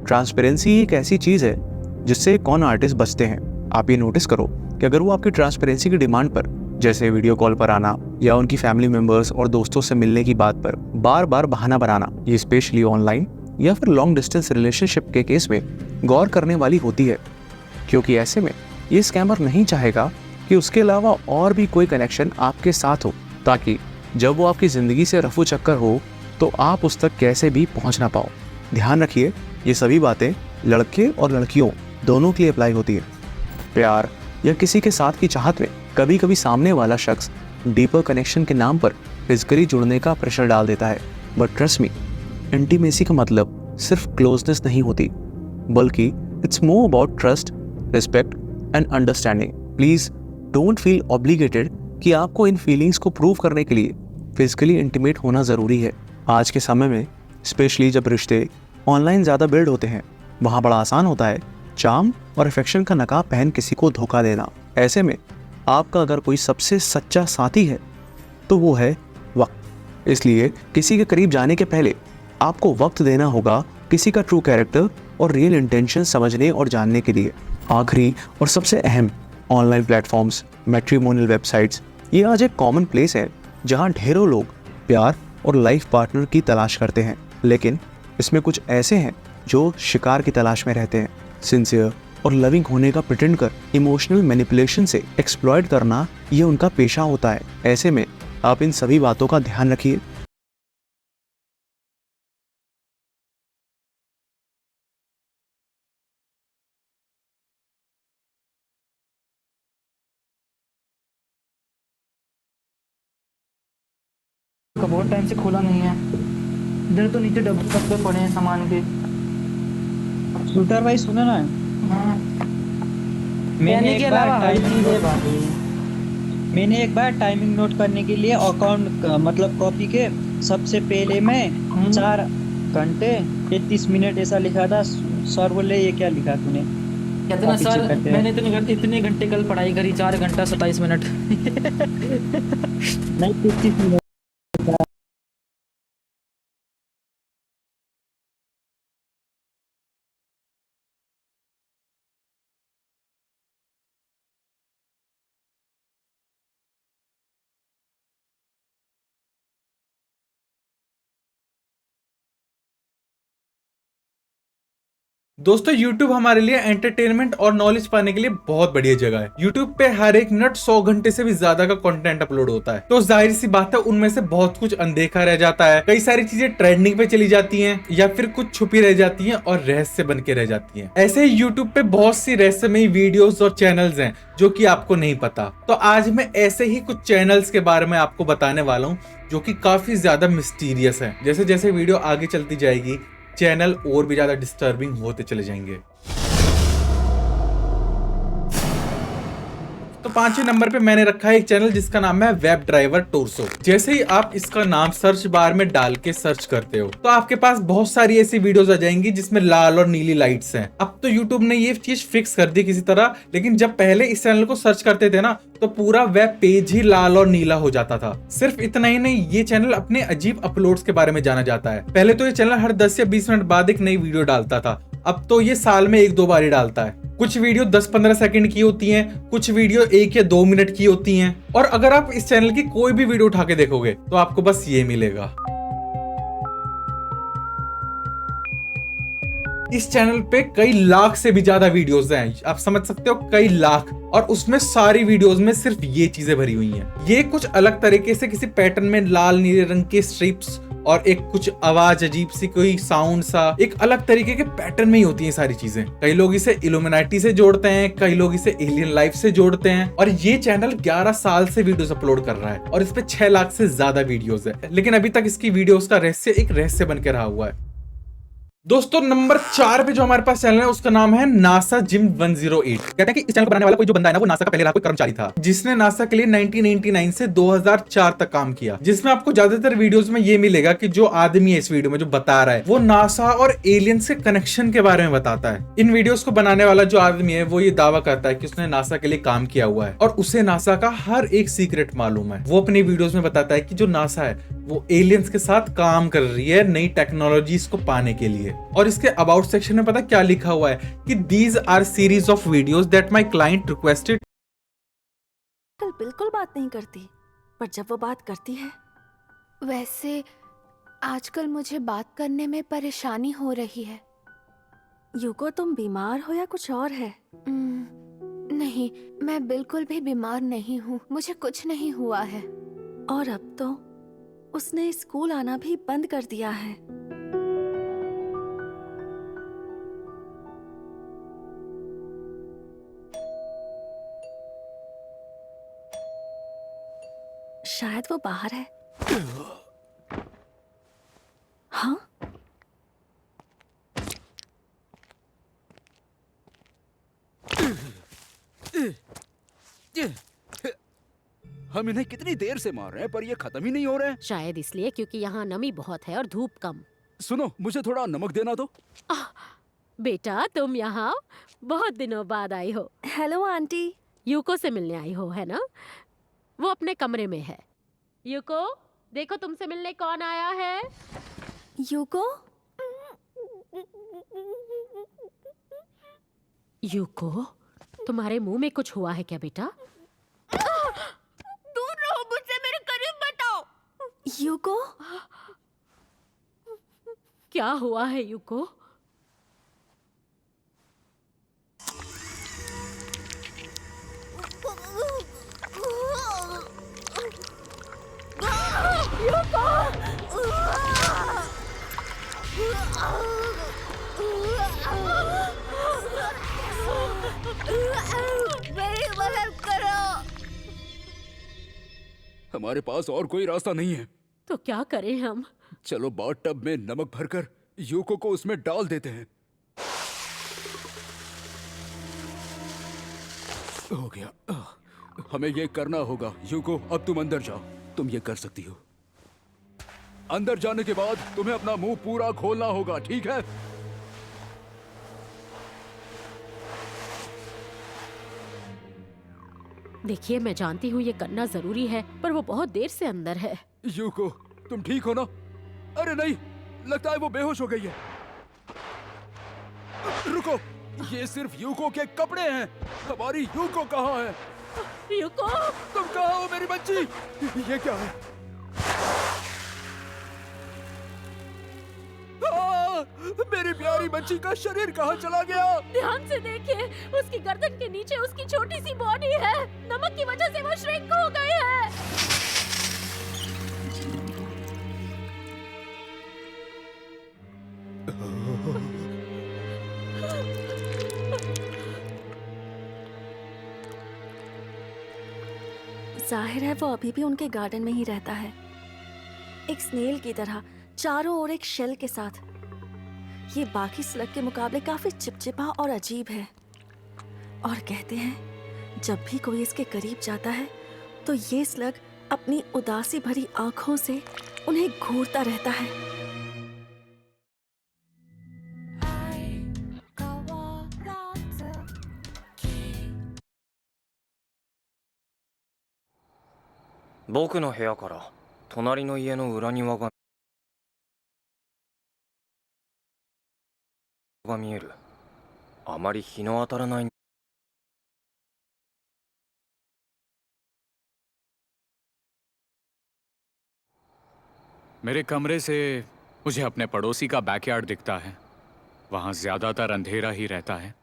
ट्रांसपेरेंसी एक ऐसी चीज़ है जिससे कॉन आर्टिस्ट बचते हैं। आप ये नोटिस करो कि अगर वो आपकी ट्रांसपेरेंसी की डिमांड पर, जैसे वीडियो कॉल पर आना या उनकी फैमिली मेंबर्स और दोस्तों से मिलने की बात पर बार बार बहाना बनाना, ये स्पेशली ऑनलाइन या फिर लॉन्ग डिस्टेंस रिलेशनशिप के केस में गौर करने वाली होती है, क्योंकि ऐसे में ये स्कैमर नहीं चाहेगा कि उसके अलावा और भी कोई कनेक्शन आपके साथ हो, ताकि जब वो आपकी ज़िंदगी से रफू चक्कर हो तो आप उस तक कैसे भी पहुंच ना पाओ। ध्यान रखिए, ये सभी बातें लड़के और लड़कियों दोनों के लिए अप्लाई होती है। प्यार या किसी के साथ की चाहत में कभी कभी सामने वाला शख्स डीपर कनेक्शन के नाम पर फिजिकली जुड़ने का प्रेशर डाल देता है, बट ट्रस्ट मी, इंटीमेसी का मतलब सिर्फ क्लोजनेस नहीं होती, बल्कि it's more about trust, respect and understanding. Please don't feel obligated कि आपको इन फीलिंग्स को प्रूव करने के लिए फिजिकली इंटीमेट होना ज़रूरी है। आज के समय में स्पेशली जब रिश्ते ऑनलाइन ज़्यादा बिल्ड होते हैं, वहाँ बड़ा आसान होता है चार्म और अफेक्शन का नकाब पहन किसी को धोखा देना। ऐसे में आपका अगर कोई सबसे सच्चा साथी है तो वो है वक्त। इसलिए किसी के करीब जाने के पहले आपको वक्त देना होगा किसी का ट्रू कैरेक्टर और रियल इंटेंशन समझने और जानने के लिए। आखिरी और सबसे अहम, ऑनलाइन प्लेटफॉर्म्स, मैट्रिमोनियल वेबसाइट्स, ये आज एक कॉमन प्लेस है जहाँ ढेरों लोग प्यार और लाइफ पार्टनर की तलाश करते हैं, लेकिन इसमें कुछ ऐसे हैं जो शिकार की तलाश में रहते हैं। सिंसियर और लविंग होने का प्रिटेंड कर इमोशनल मैनिपुलेशन से एक्सप्लॉइट करना, ये उनका पेशा होता है। ऐसे में आप इन सभी बातों का ध्यान रखिए। का बहुत टाइम से खोला नहीं है। इधर तो नीचे डब्बे पड़े हैं सामान के। शूटर भाई सुनो ना, मैंने एक बार टाइमिंग नोट करने के लिए अकाउंट मतलब कॉपी के सबसे पहले में 4 घंटे 33 मिनट ऐसा लिखा था। सर बोले ये क्या लिखा तूने? कितना सर, मैंने इतने घंटे कल पढ़ाई करी, 4 घंटा 27 मिनट। नहीं 33 मिनट। दोस्तों YouTube हमारे लिए एंटरटेनमेंट और नॉलेज पाने के लिए बहुत बढ़िया जगह है। YouTube पे हर एक मिनट 100 घंटे से भी ज्यादा का कंटेंट अपलोड होता है, तो जाहिर सी बात है उनमें से बहुत कुछ अनदेखा रह जाता है। कई सारी चीजें ट्रेंडिंग पे चली जाती हैं या फिर कुछ छुपी रह जाती हैं और रहस्य बन के रह जाती हैं। ऐसे ही YouTube पे बहुत सी रहस्यमयी वीडियोस और चैनल्स हैं जो कि आपको नहीं पता। तो आज मैं ऐसे ही कुछ चैनल्स के बारे में आपको बताने वाला हूँ जो कि काफी ज्यादा मिस्टीरियस है। जैसे जैसे वीडियो आगे चलती जाएगी चैनल और भी ज्यादा डिस्टर्बिंग होते चले जाएंगे। तो 5वें नंबर पे मैंने रखा है एक चैनल जिसका नाम है वेब ड्राइवर टोरसो। जैसे ही आप इसका नाम सर्च बार में डाल के सर्च करते हो तो आपके पास बहुत सारी ऐसी वीडियोस आ जाएंगी जिसमें लाल और नीली लाइट्स हैं। अब तो यूट्यूब ने ये चीज फिक्स कर दी किसी तरह, लेकिन जब पहले इस चैनल को सर्च करते थे ना तो पूरा वेब पेज ही लाल और नीला हो जाता था। सिर्फ इतना ही नहीं, ये चैनल अपने अजीब अपलोड्स के बारे में जाना जाता है। पहले तो ये चैनल हर 10 या 20 मिनट बाद एक नई वीडियो डालता था, अब तो ये साल में 1-2 बार ही डालता है। कुछ वीडियो 10-15 सेकंड की होती हैं, कुछ वीडियो 1 या 2 मिनट की होती हैं, और अगर आप इस चैनल की कोई भी वीडियो उठा के देखोगे तो आपको बस ये मिलेगा। इस चैनल पे कई लाख से भी ज्यादा वीडियोस हैं, आप समझ सकते हो, कई लाख, और उसमें सारी वीडियोस में सिर्फ ये चीजें भरी हुई हैं। ये कुछ अलग तरीके से किसी पैटर्न में लाल नीले रंग के स्ट्रिप्स और एक कुछ आवाज अजीब सी कोई साउंड सा, एक अलग तरीके के पैटर्न में ही होती हैं सारी चीजें। कई लोग इसे इल्यूमिनाटी से जोड़ते हैं, कई लोग इसे एलियन लाइफ से जोड़ते हैं, और ये चैनल 11 साल से वीडियोस अपलोड कर रहा है और इस पे 6 लाख से ज्यादा वीडियोस है, लेकिन अभी तक इसकी वीडियोस का रहस्य एक रहस्य बन के रहा हुआ है। दोस्तों नंबर 4 पे जो हमारे पास चैनल है उसका नाम है नासा जिम 108। कहते हैं कि इस चैनल को बनाने वाला कोई जो बंदा है ना, वो नासा का पहले रहा कोई कर्मचारी था, जिसने नासा के लिए 1999 से 2004 तक काम किया। जिसमें आपको ज्यादातर वीडियोस में ये मिलेगा कि जो आदमी है इस वीडियो में जो बता रहा है वो नासा और एलियंस के कनेक्शन के बारे में बताता है। इन वीडियोस को बनाने वाला जो आदमी है वो ये दावा करता है कि उसने नासा के लिए काम किया हुआ है और उसे नासा का हर एक सीक्रेट मालूम है। वो अपनी वीडियोस में बताता है कि जो नासा है वो एलियंस के साथ काम कर रही है नई टेक्नोलॉजीज को पाने के लिए। और इसके अबाउट सेक्शन में पता क्या लिखा हुआ है कि these R series of videos that my client requested. कल बिल्कुल बात नहीं करती, पर जब वो बात करती है। वैसे आजकल मुझे बात करने में परेशानी हो रही है। यूको, तुम बीमार हो या कुछ और है? नहीं, मैं बिल्कुल भी बीमार नहीं हूँ, मुझे कुछ नहीं हुआ है। और अब तो उसने स्कूल आना भी बंद कर दिया है। शायद वो बाहर है। हाँ? हम इन्हें कितनी देर से मार रहे हैं पर ये खत्म ही नहीं हो रहे हैं। शायद इसलिए क्योंकि यहाँ नमी बहुत है और धूप कम। सुनो, मुझे थोड़ा नमक देना दो। बेटा तुम यहाँ बहुत दिनों बाद आई हो। Hello aunty. यूको से मिलने आई हो है ना? वो अपने कमरे में है। यूको देखो तुमसे मिलने कौन आया है। यूको? यूको तुम्हारे मुंह में कुछ हुआ है क्या बेटा? दूर रहो मुझसे, मेरे करीब मत आओ। यूको? क्या हुआ है यूको? मेरी मदद करो। हमारे पास और कोई रास्ता नहीं है। तो क्या करें हम? चलो बाथटब में नमक भरकर यूको को उसमें डाल देते हैं। हो गया। हमें ये करना होगा। यूको अब तुम अंदर जाओ, तुम ये कर सकती हो। अंदर जाने के बाद तुम्हें अपना मुंह पूरा खोलना होगा, ठीक है? देखिए मैं जानती हूँ ये करना जरूरी है, पर वो बहुत देर से अंदर है। यूको तुम ठीक हो ना? अरे नहीं, लगता है वो बेहोश हो गई है। रुको, ये सिर्फ यूको के कपड़े हैं। हमारी यूको कहाँ है? यूको तुम कहाँ हो मेरी बच्ची? ये क्या है? मेरी प्यारी बच्ची का शरीर कहाँ चला गया? ध्यान से देखिए, उसकी गर्दन के नीचे उसकी छोटी सी बॉडी है। नमक की वजह से वो श्रिंक हो गई है। जाहिर है वो अभी भी उनके गार्डन में ही रहता है, एक स्नेल की तरह, चारों ओर एक शेल के साथ। ये बाकी स्लग के मुकाबले काफी चिपचिपा और अजीब है। और कहते हैं जब भी कोई इसके करीब जाता है तो ये स्लग अपनी उदासी भरी आंखों से उन्हें घूरता रहता है।僕の部屋から隣の家の裏庭が見える。あまり日の当たらない。 मेरे कमरे से मुझे अपने पड़ोसी का बैकयार्ड दिखता है। वहां ज्यादातर अंधेरा ही रहता है।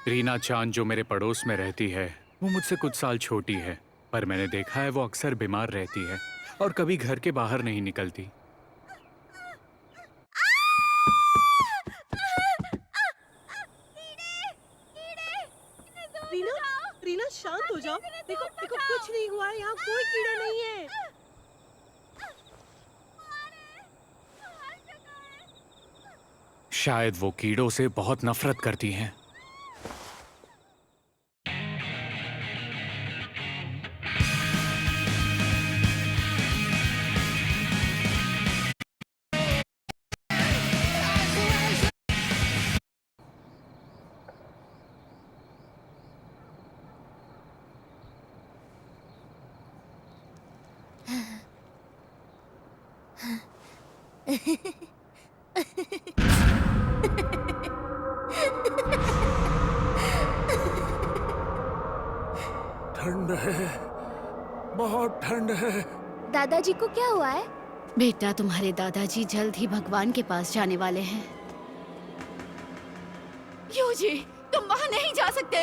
रीना चांद जो मेरे पड़ोस में रहती है वो मुझसे कुछ साल छोटी है, पर मैंने देखा है वो अक्सर बीमार रहती है और कभी घर के बाहर नहीं निकलती। रीना, रीना शांत हो जाओ। देखो देखो कुछ नहीं हुआ है, यहाँ कोई कीड़ा नहीं है। शायद वो कीड़ों से बहुत नफरत करती हैं। ठंड है, बहुत ठंड है। दादाजी को क्या हुआ है? बेटा, तुम्हारे दादाजी जल्द ही भगवान के पास जाने वाले हैं। यूजी, तुम वहां नहीं जा सकते।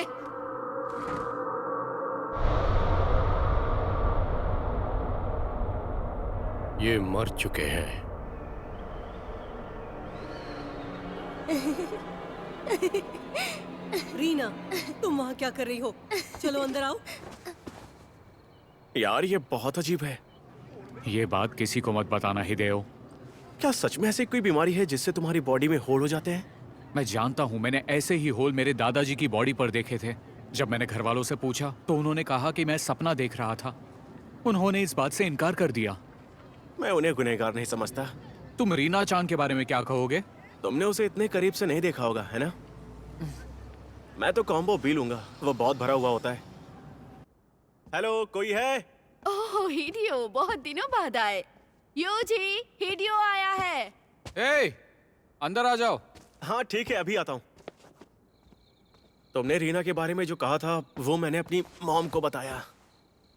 ये मर चुके हैं। रीना, तुम वहाँ क्या कर रही हो? चलो अंदर आओ। यार ये बहुत अजीब है। ये बात किसी को मत बताना हिदेओ। क्या सच में ऐसी कोई बीमारी है जिससे तुम्हारी बॉडी में होल हो जाते हैं? मैं जानता हूँ, मैंने ऐसे ही होल मेरे दादाजी की बॉडी पर देखे थे। जब मैंने घर वालों से पूछा तो उन्होंने कहा कि मैं सपना देख रहा था। उन्होंने इस बात से इनकार कर दिया। मैं उन्हें गुनहगार नहीं समझता। तुम रीना चांद के बारे में क्या कहोगे? तुमने उसे इतने करीब से नहीं देखा होगा, है ना? मैं तो कॉम्बो बी लूंगा, वो बहुत भरा हुआ होता है। हेलो, कोई है? ओह हिडियो, बहुत दिनों बाद आए। यूजी, हिडियो आया है। ए, अंदर आ जाओ। हाँ ठीक है, अभी आता हूँ। तुमने रीना के बारे में जो कहा था वो मैंने अपनी मॉम को बताया।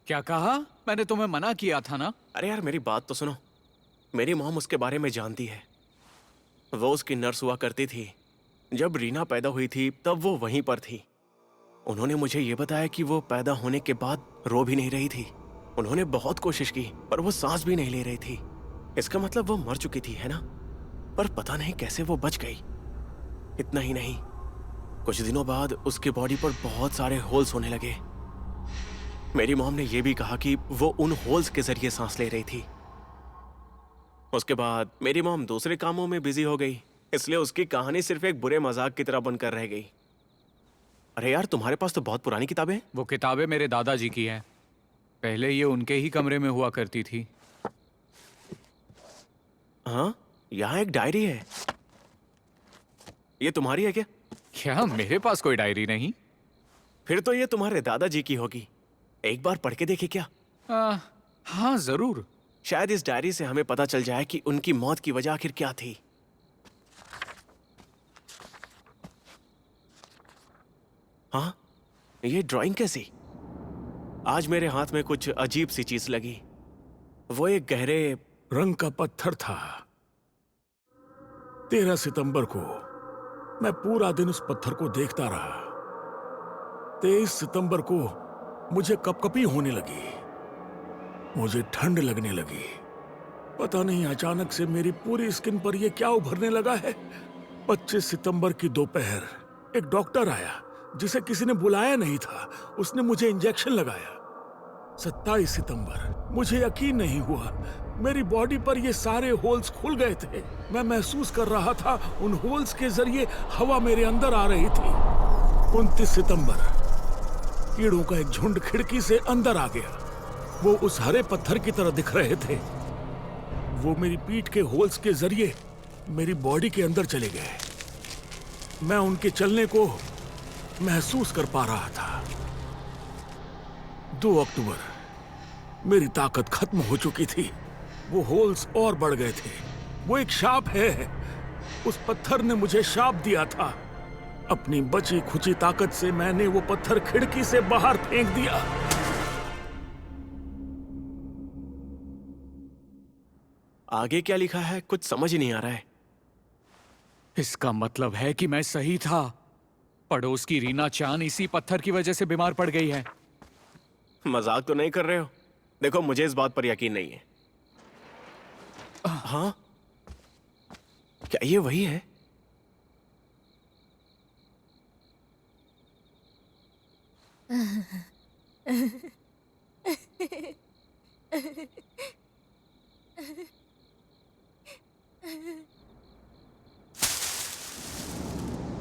क्या कहा? मैंने तुम्हें मना किया था ना। अरे यार मेरी बात तो सुनो। मेरी मॉम उसके बारे में जानती है। वो उसकी नर्स हुआ करती थी। जब रीना पैदा हुई थी तब वो वहीं पर थी। उन्होंने मुझे ये बताया कि वो पैदा होने के बाद रो भी नहीं रही थी। उन्होंने बहुत कोशिश की पर वो सांस भी नहीं ले रही थी। इसका मतलब वो मर चुकी थी, है ना? पर पता नहीं कैसे वो बच गई। इतना ही नहीं, कुछ दिनों बाद उसकी बॉडी पर बहुत सारे होल्स होने लगे। मेरी मॉम ने यह भी कहा कि वो उन होल्स के जरिए सांस ले रही थी। उसके बाद मेरी मॉम दूसरे कामों में बिजी हो गई, इसलिए उसकी कहानी सिर्फ एक बुरे मजाक की तरह बनकर रह गई। अरे यार, तुम्हारे पास तो बहुत पुरानी किताबें हैं। वो किताबें मेरे दादाजी की हैं। पहले ये उनके ही कमरे में हुआ करती थी। हाँ, यहाँ एक डायरी है। ये तुम्हारी है क्या? क्या, मेरे पास कोई डायरी नहीं। फिर तो ये तुम्हारे दादाजी की होगी। एक बार पढ़ के देखे क्या? हाँ जरूर। शायद इस डायरी से हमें पता चल जाए कि उनकी मौत की वजह आखिर क्या थी। हाँ, ये ड्राइंग कैसी? आज मेरे हाथ में कुछ अजीब सी चीज लगी। वो एक गहरे रंग का पत्थर था। 13 सितंबर को मैं पूरा दिन उस पत्थर को देखता रहा। 23 सितंबर को मुझे कपकपी होने लगी। मुझे ठंड लगने लगी। पता नहीं अचानक से मेरी पूरी स्किन पर यह क्या उभरने लगा है। 25 सितंबर की दोपहर एक डॉक्टर आया जिसे किसी ने बुलाया नहीं था। उसने मुझे इंजेक्शन लगाया। 27 सितंबर। मुझे यकीन नहीं हुआ, मेरी बॉडी पर ये सारे होल्स खुल गए थे। मैं महसूस कर रहा था उन होल्स के जरिए हवा मेरे अंदर आ रही थी। 29 सितंबर। कीड़ों का एक झुंड खिड़की से अंदर आ गया। वो उस हरे पत्थर की तरह दिख रहे थे। वो मेरी पीठ के होल्स के जरिए मेरी बॉडी के अंदर चले गए। मैं उनके चलने को महसूस कर पा रहा था। 2 अक्टूबर। मेरी ताकत खत्म हो चुकी थी। वो होल्स और बढ़ गए थे। वो एक शाप है। उस पत्थर ने मुझे शाप दिया था। अपनी बची खुची ताकत से मैंने वो पत्थर खिड़की से बाहर फेंक दिया। आगे क्या लिखा है कुछ समझ नहीं आ रहा है। इसका मतलब है कि मैं सही था। पड़ोस की रीना चान इसी पत्थर की वजह से बीमार पड़ गई है। मजाक तो नहीं कर रहे हो? देखो मुझे इस बात पर यकीन नहीं है। हाँ, क्या ये वही है?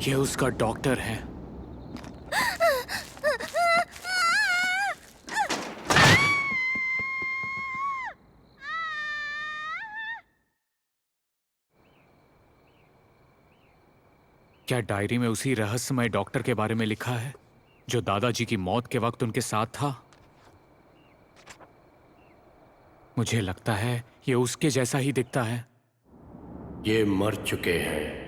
ये उसका डॉक्टर है। क्या डायरी में उसी रहस्यमय डॉक्टर के बारे में लिखा है जो दादाजी की मौत के वक्त उनके साथ था? मुझे लगता है ये उसके जैसा ही दिखता है। ये मर चुके हैं।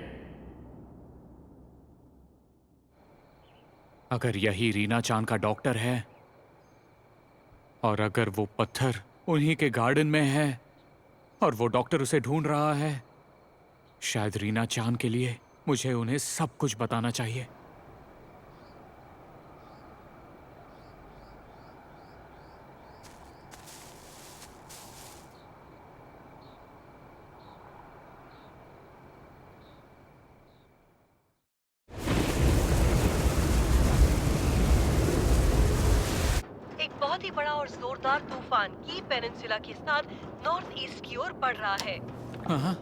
अगर यही रीना चांद का डॉक्टर है और अगर वो पत्थर उन्हीं के गार्डन में है और वो डॉक्टर उसे ढूंढ रहा है, शायद रीना चांद के लिए मुझे उन्हें सब कुछ बताना चाहिए। बहुत ही बड़ा और जोरदार तूफान की पेनिनसुला के साथ नॉर्थ ईस्ट की ओर बढ़ रहा है। हाँ।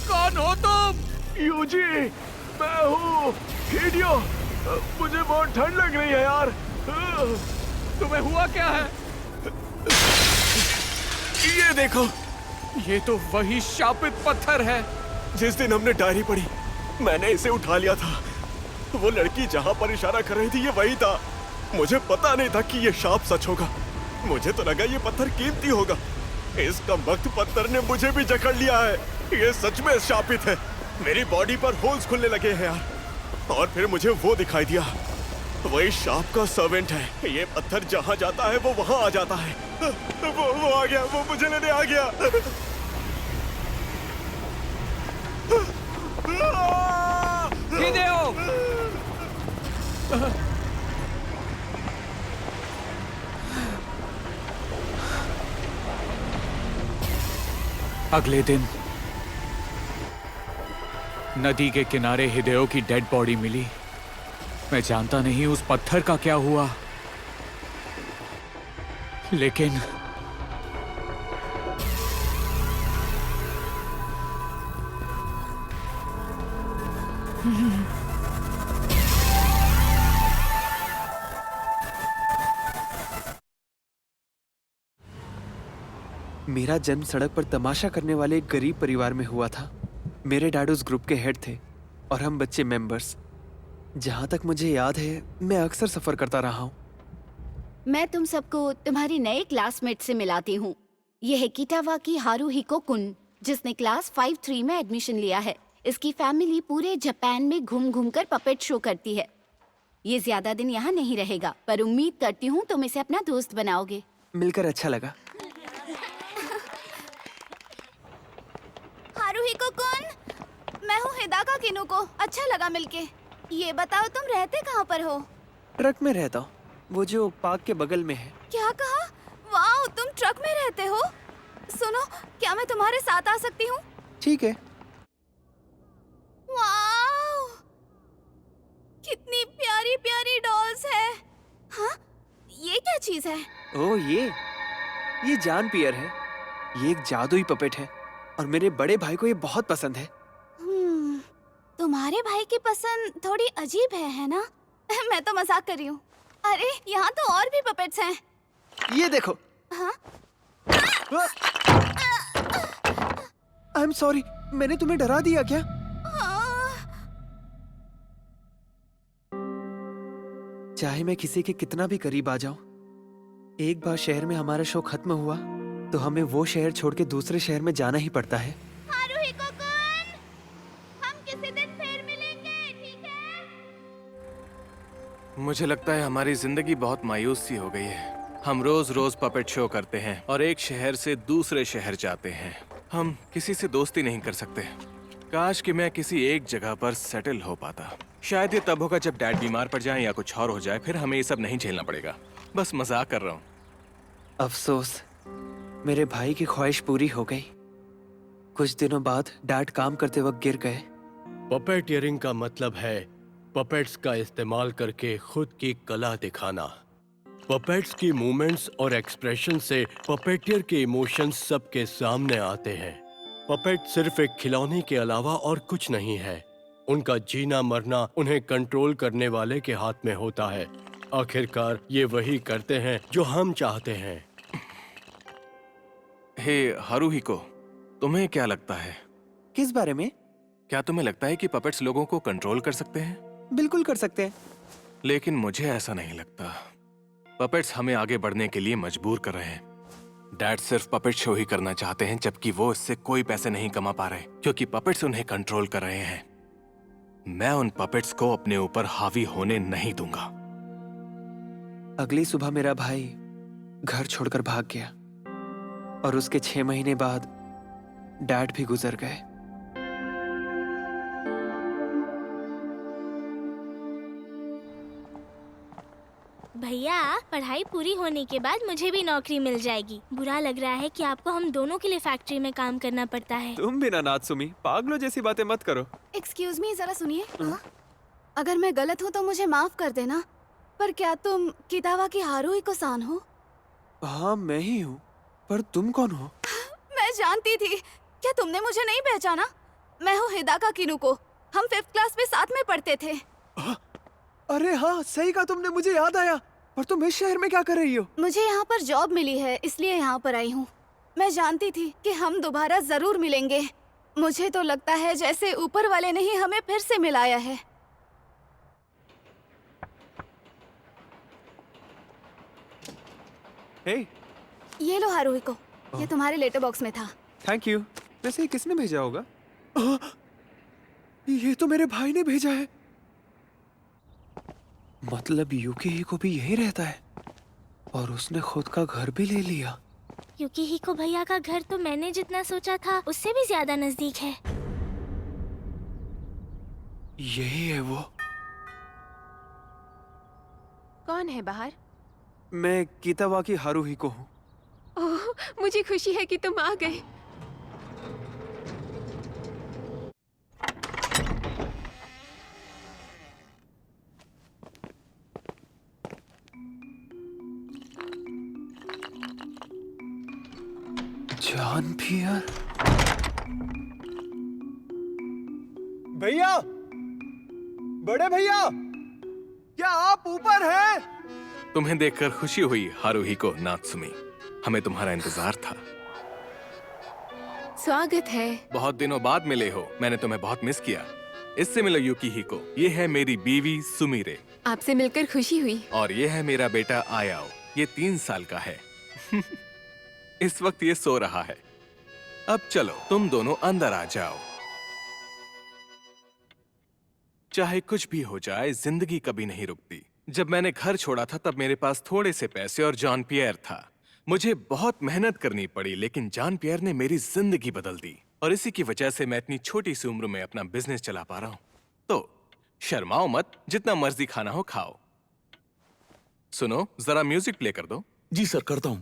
कौन हो तुम? यूजी, मैं हूँ हिडियो। मुझे बहुत ठंड लग रही है यार। तुम्हें हुआ क्या है? ये देखो, ये तो वही शापित पत्थर है। जिस दिन हमने डायरी पढ़ी मैंने इसे उठा लिया था। वो लड़की जहाँ पर इशारा कर रही थी ये वही था। मुझे पता नहीं था कि ये शाप सच होगा। मुझे तो लगा ये पत्थर कीमती होगा। इस कमबख्त पत्थर ने मुझे भी जकड़ लिया है। ये सच में शापित है। मेरी बॉडी पर होल्स खुलने लगे हैं यार। और फिर मुझे वो दिखाई दिया, वही शाप का सर्वेंट है। ये पत्थर जहाँ जाता है वो वहाँ आ जाता है। वो आ गया, वो मुझे लेने आ गया। हिडेओ! अगले दिन नदी के किनारे हिडेओ की डेड बॉडी मिली। मैं जानता नहीं उस पत्थर का क्या हुआ, लेकिन मेरा जन्म सड़क पर तमाशा करने वाले एक गरीब परिवार में हुआ था। मेरे डैड उस ग्रुप के हेड थे और हम बच्चे मेंबर्स। जहाँ तक मुझे याद है मैं अक्सर सफर करता रहा हूँ। मैं तुम सबको तुम्हारी नए क्लासमेट से मिलाती हूँ। यह है किटावाकी हारुहिको कुन, जिसने क्लास 5-3 में एडमिशन लिया है। इसकी फैमिली पूरे जापान में घूम घूम कर पपेट शो करती है। ये ज्यादा दिन यहाँ नहीं रहेगा, पर उम्मीद करती हूँ तुम इसे अपना दोस्त बनाओगे। मिलकर अच्छा लगा। हारुहिको कुन, मैं हूँ हिदाका किनुको, अच्छा लगा मिलके। ये बताओ तुम रहते कहाँ पर हो? ट्रक में रहता हूँ, वो जो पार्क के बगल में है। क्या कहा? वाह, तुम ट्रक में रहते हो? सुनो, क्या मैं तुम्हारे साथ आ सकती हूँ? ठीक है। वाह, कितनी प्यारी प्यारी डॉल्स है। हाँ, ये क्या चीज है? ओह ये जान पियर है। ये एक जादुई पपेट है और मेरे बड़े भाई को ये बहुत पसंद है। तुम्हारे भाई की पसंद थोड़ी अजीब है ना? मैं तो मजाक कर रही हूँ। अरे यहाँ तो और भी पपेट्स हैं। ये देखो। हाँ? आई एम सॉरी, मैंने तुम्हें डरा दिया क्या? चाहे मैं किसी के कितना भी करीब आ जाऊं, एक बार शहर में हमारा शो खत्म हुआ तो हमें वो शहर छोड़ के दूसरे शहर में जाना ही पड़ता है। हारुहिको-कुन, हम किसी दिन फिर मिलेंगे, ठीक है? मुझे लगता है हमारी जिंदगी बहुत मायूस सी हो गई है। हम रोज रोज पपेट शो करते हैं और एक शहर से दूसरे शहर जाते हैं। हम किसी से दोस्ती नहीं कर सकते। काश कि मैं किसी एक जगह पर सेटल हो पाता। शायद ये तब होगा जब डैड बीमार पड़ जाए या कुछ और हो जाए, फिर हमें ये सब नहीं झेलना पड़ेगा। बस मजाक कर रहा हूँ। अफसोस, मेरे भाई की ख्वाहिश पूरी हो गई। कुछ दिनों बाद डैड काम करते वक्त गिर गए। पपेटियरिंग का मतलब है पपेट्स का इस्तेमाल करके खुद की कला दिखाना। पपेट्स की मूवमेंट्स और एक्सप्रेशन से पपेटियर के इमोशंस सबके सामने आते हैं। पपेट सिर्फ एक खिलौने के अलावा और कुछ नहीं है। उनका जीना मरना उन्हें कंट्रोल करने वाले के हाथ में होता है। आखिरकार ये वही करते हैं जो हम चाहते हैं। हे हारुहिको, तुम्हें क्या लगता है? किस बारे में? क्या तुम्हें लगता है कि पपेट्स लोगों को कंट्रोल कर सकते हैं? बिल्कुल कर सकते हैं। लेकिन मुझे ऐसा नहीं लगता। पपेट्स हमें आगे बढ़ने के लिए मजबूर कर रहे हैं। डैड सिर्फ पपेट शो ही करना चाहते हैं, जबकि वो इससे कोई पैसे नहीं कमा पा रहे क्योंकि पपेट्स उन्हें कंट्रोल कर रहे हैं। मैं उन पपेट्स को अपने ऊपर हावी होने नहीं दूंगा। अगली सुबह मेरा भाई घर छोड़कर भाग गया और उसके 6 महीने बाद डैड भी गुजर गए। भैया, पढ़ाई पूरी होने के बाद मुझे भी नौकरी मिल जाएगी। बुरा लग रहा है कि आपको हम दोनों के लिए फैक्ट्री में काम करना पड़ता है। तुम भी ना नात्सुमी, पागलों जैसी बातें मत करो। एक्सक्यूज मी, जरा सुनिए। अगर मैं गलत हूँ तो मुझे माफ कर देना, पर क्या तुम कितावाकी हारुहिको-सान हो? हाँ, मैं ही हूँ, पर तुम कौन हो? मैं जानती थी। क्या तुमने मुझे नहीं पहचाना? मैं हूँ हिदाका किनुको। हम 5th क्लास में साथ में पढ़ते थे। अरे हाँ, सही कहा तुमने, मुझे याद आया। पर तुम इस शहर में क्या कर रही हो? मुझे यहाँ पर जॉब मिली है, इसलिए यहाँ पर आई हूँ। मैं जानती थी कि हम दोबारा जरूर मिलेंगे। मुझे तो लगता है जैसे ऊपर वाले ने ही हमें फिर से मिलाया है। Hey. ये लो हारुहिको, ये तुम्हारे लेटर बॉक्स में था। Thank you. वैसे ये किसने भेजा होगा? ये तो मेरे भाई ने भेजा है। मतलब यूकीहिको भी यही रहता है और उसने खुद का घर भी ले लिया। यूकीहिको भैया का घर तो मैंने जितना सोचा था उससे भी ज्यादा नजदीक है। यही है वो। कौन है बाहर? मैं कितावाकी हारुहिको हूँ। ओह, मुझे खुशी है कि तुम आ गए। जान पियर। भैया, बड़े भैया, क्या आप ऊपर हैं? तुम्हें देखकर खुशी हुई हारुहिको नात्सुमी। हमें तुम्हारा इंतजार था। स्वागत है। बहुत दिनों बाद मिले हो, मैंने तुम्हें बहुत मिस किया। इससे मिलो यूकीहिको, ये है मेरी बीवी सुमिरे। आपसे मिलकर खुशी हुई। और ये है मेरा बेटा आयाओ, ये 3 साल का है। इस वक्त ये सो रहा है। अब चलो तुम दोनों अंदर आ जाओ। चाहे कुछ भी हो जाए, जिंदगी कभी नहीं रुकती। जब मैंने घर छोड़ा था तब मेरे पास थोड़े से पैसे और जॉन पियर था। मुझे बहुत मेहनत करनी पड़ी, लेकिन जॉन पियर ने मेरी जिंदगी बदल दी। और इसी की वजह से मैं इतनी छोटी सी उम्र में अपना बिजनेस चला पा रहा हूं। तो शर्माओ मत, जितना मर्जी खाना हो खाओ। सुनो, जरा म्यूजिक प्ले कर दो। जी सर, करता हूं।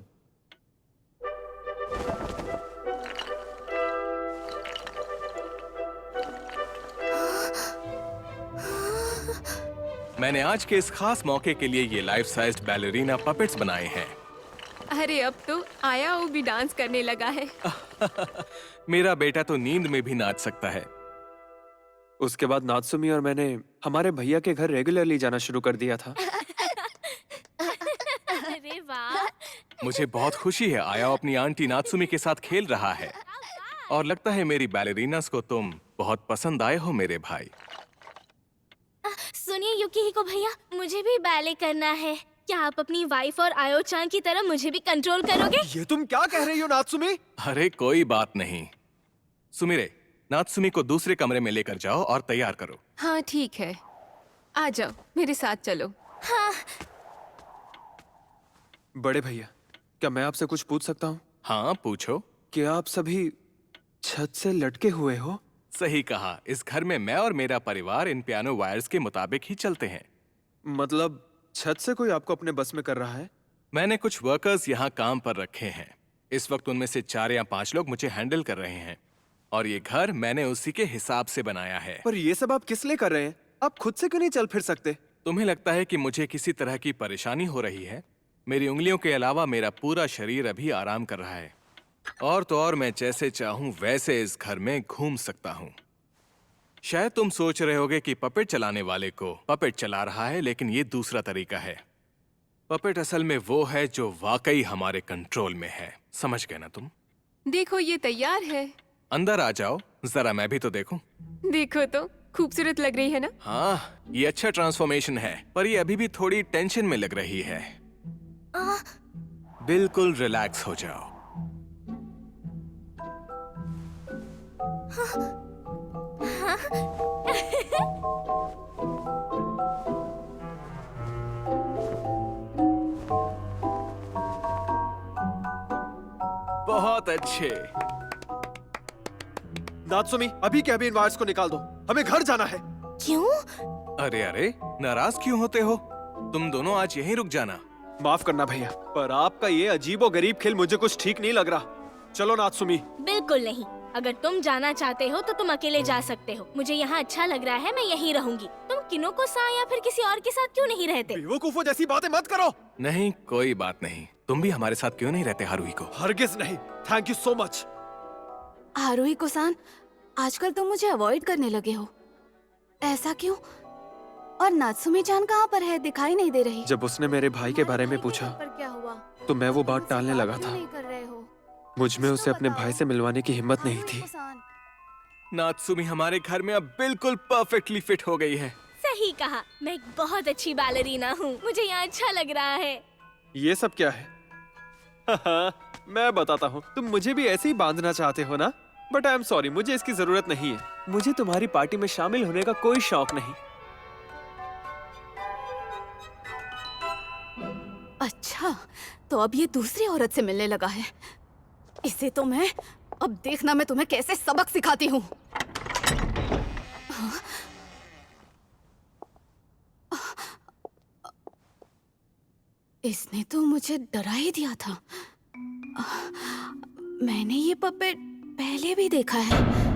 मैंने आज के इस खास मौके के लिए ये लाइफ साइज बैलरीना पपेट्स बनाए हैं। अरे अब तो आया वो भी डांस करने लगा है। मेरा बेटा तो नींद में भी नाच सकता है। उसके बाद नात्सुमी और मैंने हमारे भैया के घर रेगुलरली जाना शुरू कर दिया था। अरे वाह। मुझे बहुत खुशी है आया अपनी आंटी नात्सुमी के साथ खेल रहा है, और लगता है मेरी बैलरीनास को तुम बहुत पसंद आए हो मेरे भाई। सुनिए युकिहिको भैया, मुझे भी बैले करना है। क्या आप अपनी वाइफ और आयो-चान की तरह मुझे भी कंट्रोल करोगे? ये तुम क्या कह रही हो नात्सुमी? अरे कोई बात नहीं। सुमिरे, नात्सुमी को दूसरे कमरे में लेकर जाओ और तैयार करो। हाँ ठीक है, आ जाओ मेरे साथ चलो। हाँ। बड़े भैया, क्या मैं आपसे कुछ पूछ सकता हूँ? हाँ पूछो। क्या आप सभी छत से लटके हुए हो? सही कहा। इस घर में मैं और मेरा परिवार इन पियानो वायर्स के मुताबिक ही चलते हैं। मतलब छत से कोई आपको अपने बस में कर रहा है? मैंने कुछ वर्कर्स यहाँ काम पर रखे हैं। इस वक्त उनमें से 4 या 5 लोग मुझे हैंडल कर रहे हैं, और ये घर मैंने उसी के हिसाब से बनाया है। पर ये सब आप किस लिए कर रहे हैं? आप खुद से क्यों नहीं चल फिर सकते? तुम्हें लगता है कि मुझे किसी तरह की परेशानी हो रही है? मेरी उंगलियों के अलावा मेरा पूरा शरीर अभी आराम कर रहा है, और तो और मैं जैसे चाहूं वैसे इस घर में घूम सकता हूं। शायद तुम सोच रहे होगे कि पपेट चलाने वाले को पपेट चला रहा है, लेकिन ये दूसरा तरीका है। पपेट असल में वो है जो वाकई हमारे कंट्रोल में है। समझ गए ना तुम? देखो ये तैयार है। अंदर आ जाओ, जरा मैं भी तो देखूं। देखो तो खूबसूरत लग रही है ना? हाँ, ये अच्छा ट्रांसफॉर्मेशन है, पर ये अभी भी थोड़ी टेंशन में लग रही है। बिल्कुल रिलैक्स हो जाओ। बहुत अच्छे। नात्सुमी, अभी के अभी इन वायर्स को निकाल दो, हमें घर जाना है। क्यों? अरे अरे, नाराज क्यों होते हो? तुम दोनों आज यहीं रुक जाना। माफ करना भैया, पर आपका ये अजीबोगरीब खेल मुझे कुछ ठीक नहीं लग रहा। चलो नात्सुमी। बिल्कुल नहीं। अगर तुम जाना चाहते हो तो तुम अकेले जा सकते हो। मुझे यहाँ अच्छा लग रहा है, मैं यहीं रहूंगी। तुम किनोको-सान या फिर किसी और के साथ क्यों नहीं रहते? बेवकूफों जैसी बातें मत करो। नहीं, कोई बात नहीं। तुम भी हमारे साथ क्यों नहीं रहते हारुहिको? हरगिज नहीं। Thank you so much. Haruhiko san, आजकल तुम मुझे अवॉइड करने लगे हो, ऐसा क्यों? और नात्सुमी-चान कहाँ पर है? दिखाई नहीं दे रही। जब उसने मेरे भाई के बारे में पूछा पर क्या हुआ? तो मैं वो बात टालने लगा था। नहीं कर रहे हो। मुझ में उसे अपने भाई से मिलवाने की हिम्मत नहीं थी। नात्सुमी हमारे घर में अब बिल्कुल परफेक्टली फिट हो गई है। सही कहा। मैं एक बहुत अच्छी बैलरीना हूँ। मुझे यहाँ अच्छा लग रहा है। ये सब क्या है? मैं बताता हूँ। तुम मुझे भी ऐसे ही बांधना चाहते हो ना? बट आई एम सॉरी, मुझे इसकी जरूरत नहीं है। मुझे तुम्हारी पार्टी में शामिल होने का कोई शौक नहीं। अच्छा, तो अब ये दूसरी औरत से मिलने लगा है। इसे तो मैं अब देखना मैं तुम्हें कैसे सबक सिखाती हूँ। इसने तो मुझे डरा ही दिया था। मैंने ये पपेट पहले भी देखा है।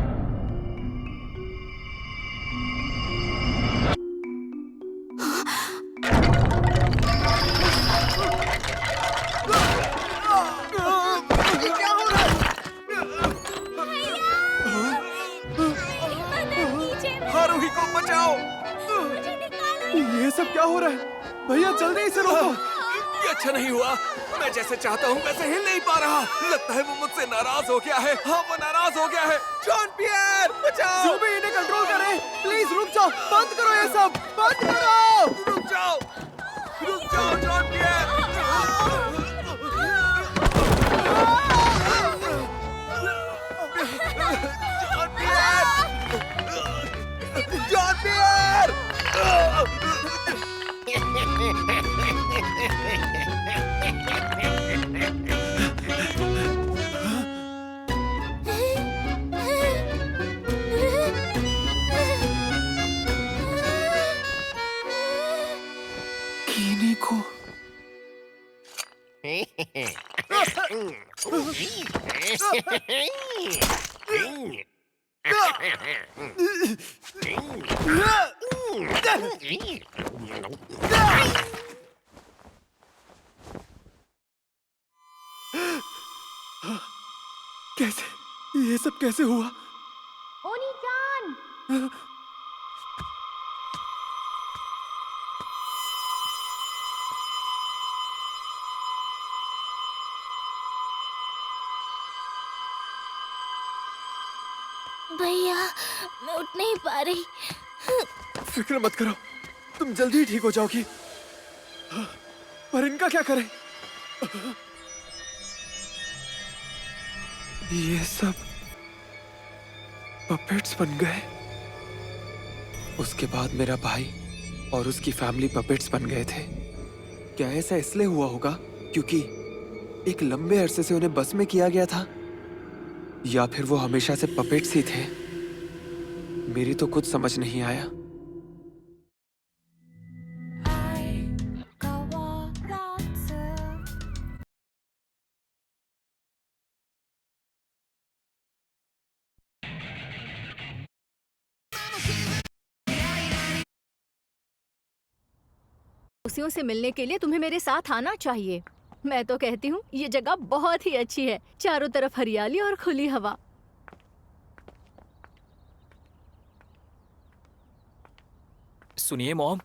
हारुहिको बचाओ! ये सब क्या हो रहा है? भैया जल्दी इसे रोको। ये अच्छा नहीं हुआ। मैं जैसे चाहता हूँ वैसे हिल नहीं पा रहा। लगता है वो मुझसे नाराज हो गया है। हाँ, वो नाराज हो गया है। जॉन पियर, बचाओ! जो भी इन्हें कंट्रोल करे, प्लीज रुक जाओ। बंद करो ये सब, बंद करो। रुक जाओ, जॉन पियर। जॉन पियर! कीने को कैसे, ये सब कैसे हुआ? ओनी-चान! भैया, मैं उठ नहीं पा रही। फिक्र मत करो, तुम जल्दी ही ठीक हो जाओगी। पर इनका क्या करें? ये सब पपेट्स बन गए। उसके बाद मेरा भाई और उसकी फैमिली पपेट्स बन गए थे। क्या ऐसा इसलिए हुआ होगा क्योंकि एक लंबे अरसे से उन्हें बस में किया गया था, या फिर वो हमेशा से पपेट्स ही थे? मेरी तो कुछ समझ नहीं आया। पड़ोसियों से मिलने के लिए तुम्हें मेरे साथ आना चाहिए। मैं तो कहती हूँ ये जगह बहुत ही अच्छी है, चारों तरफ हरियाली और खुली हवा। सुनिए मॉम,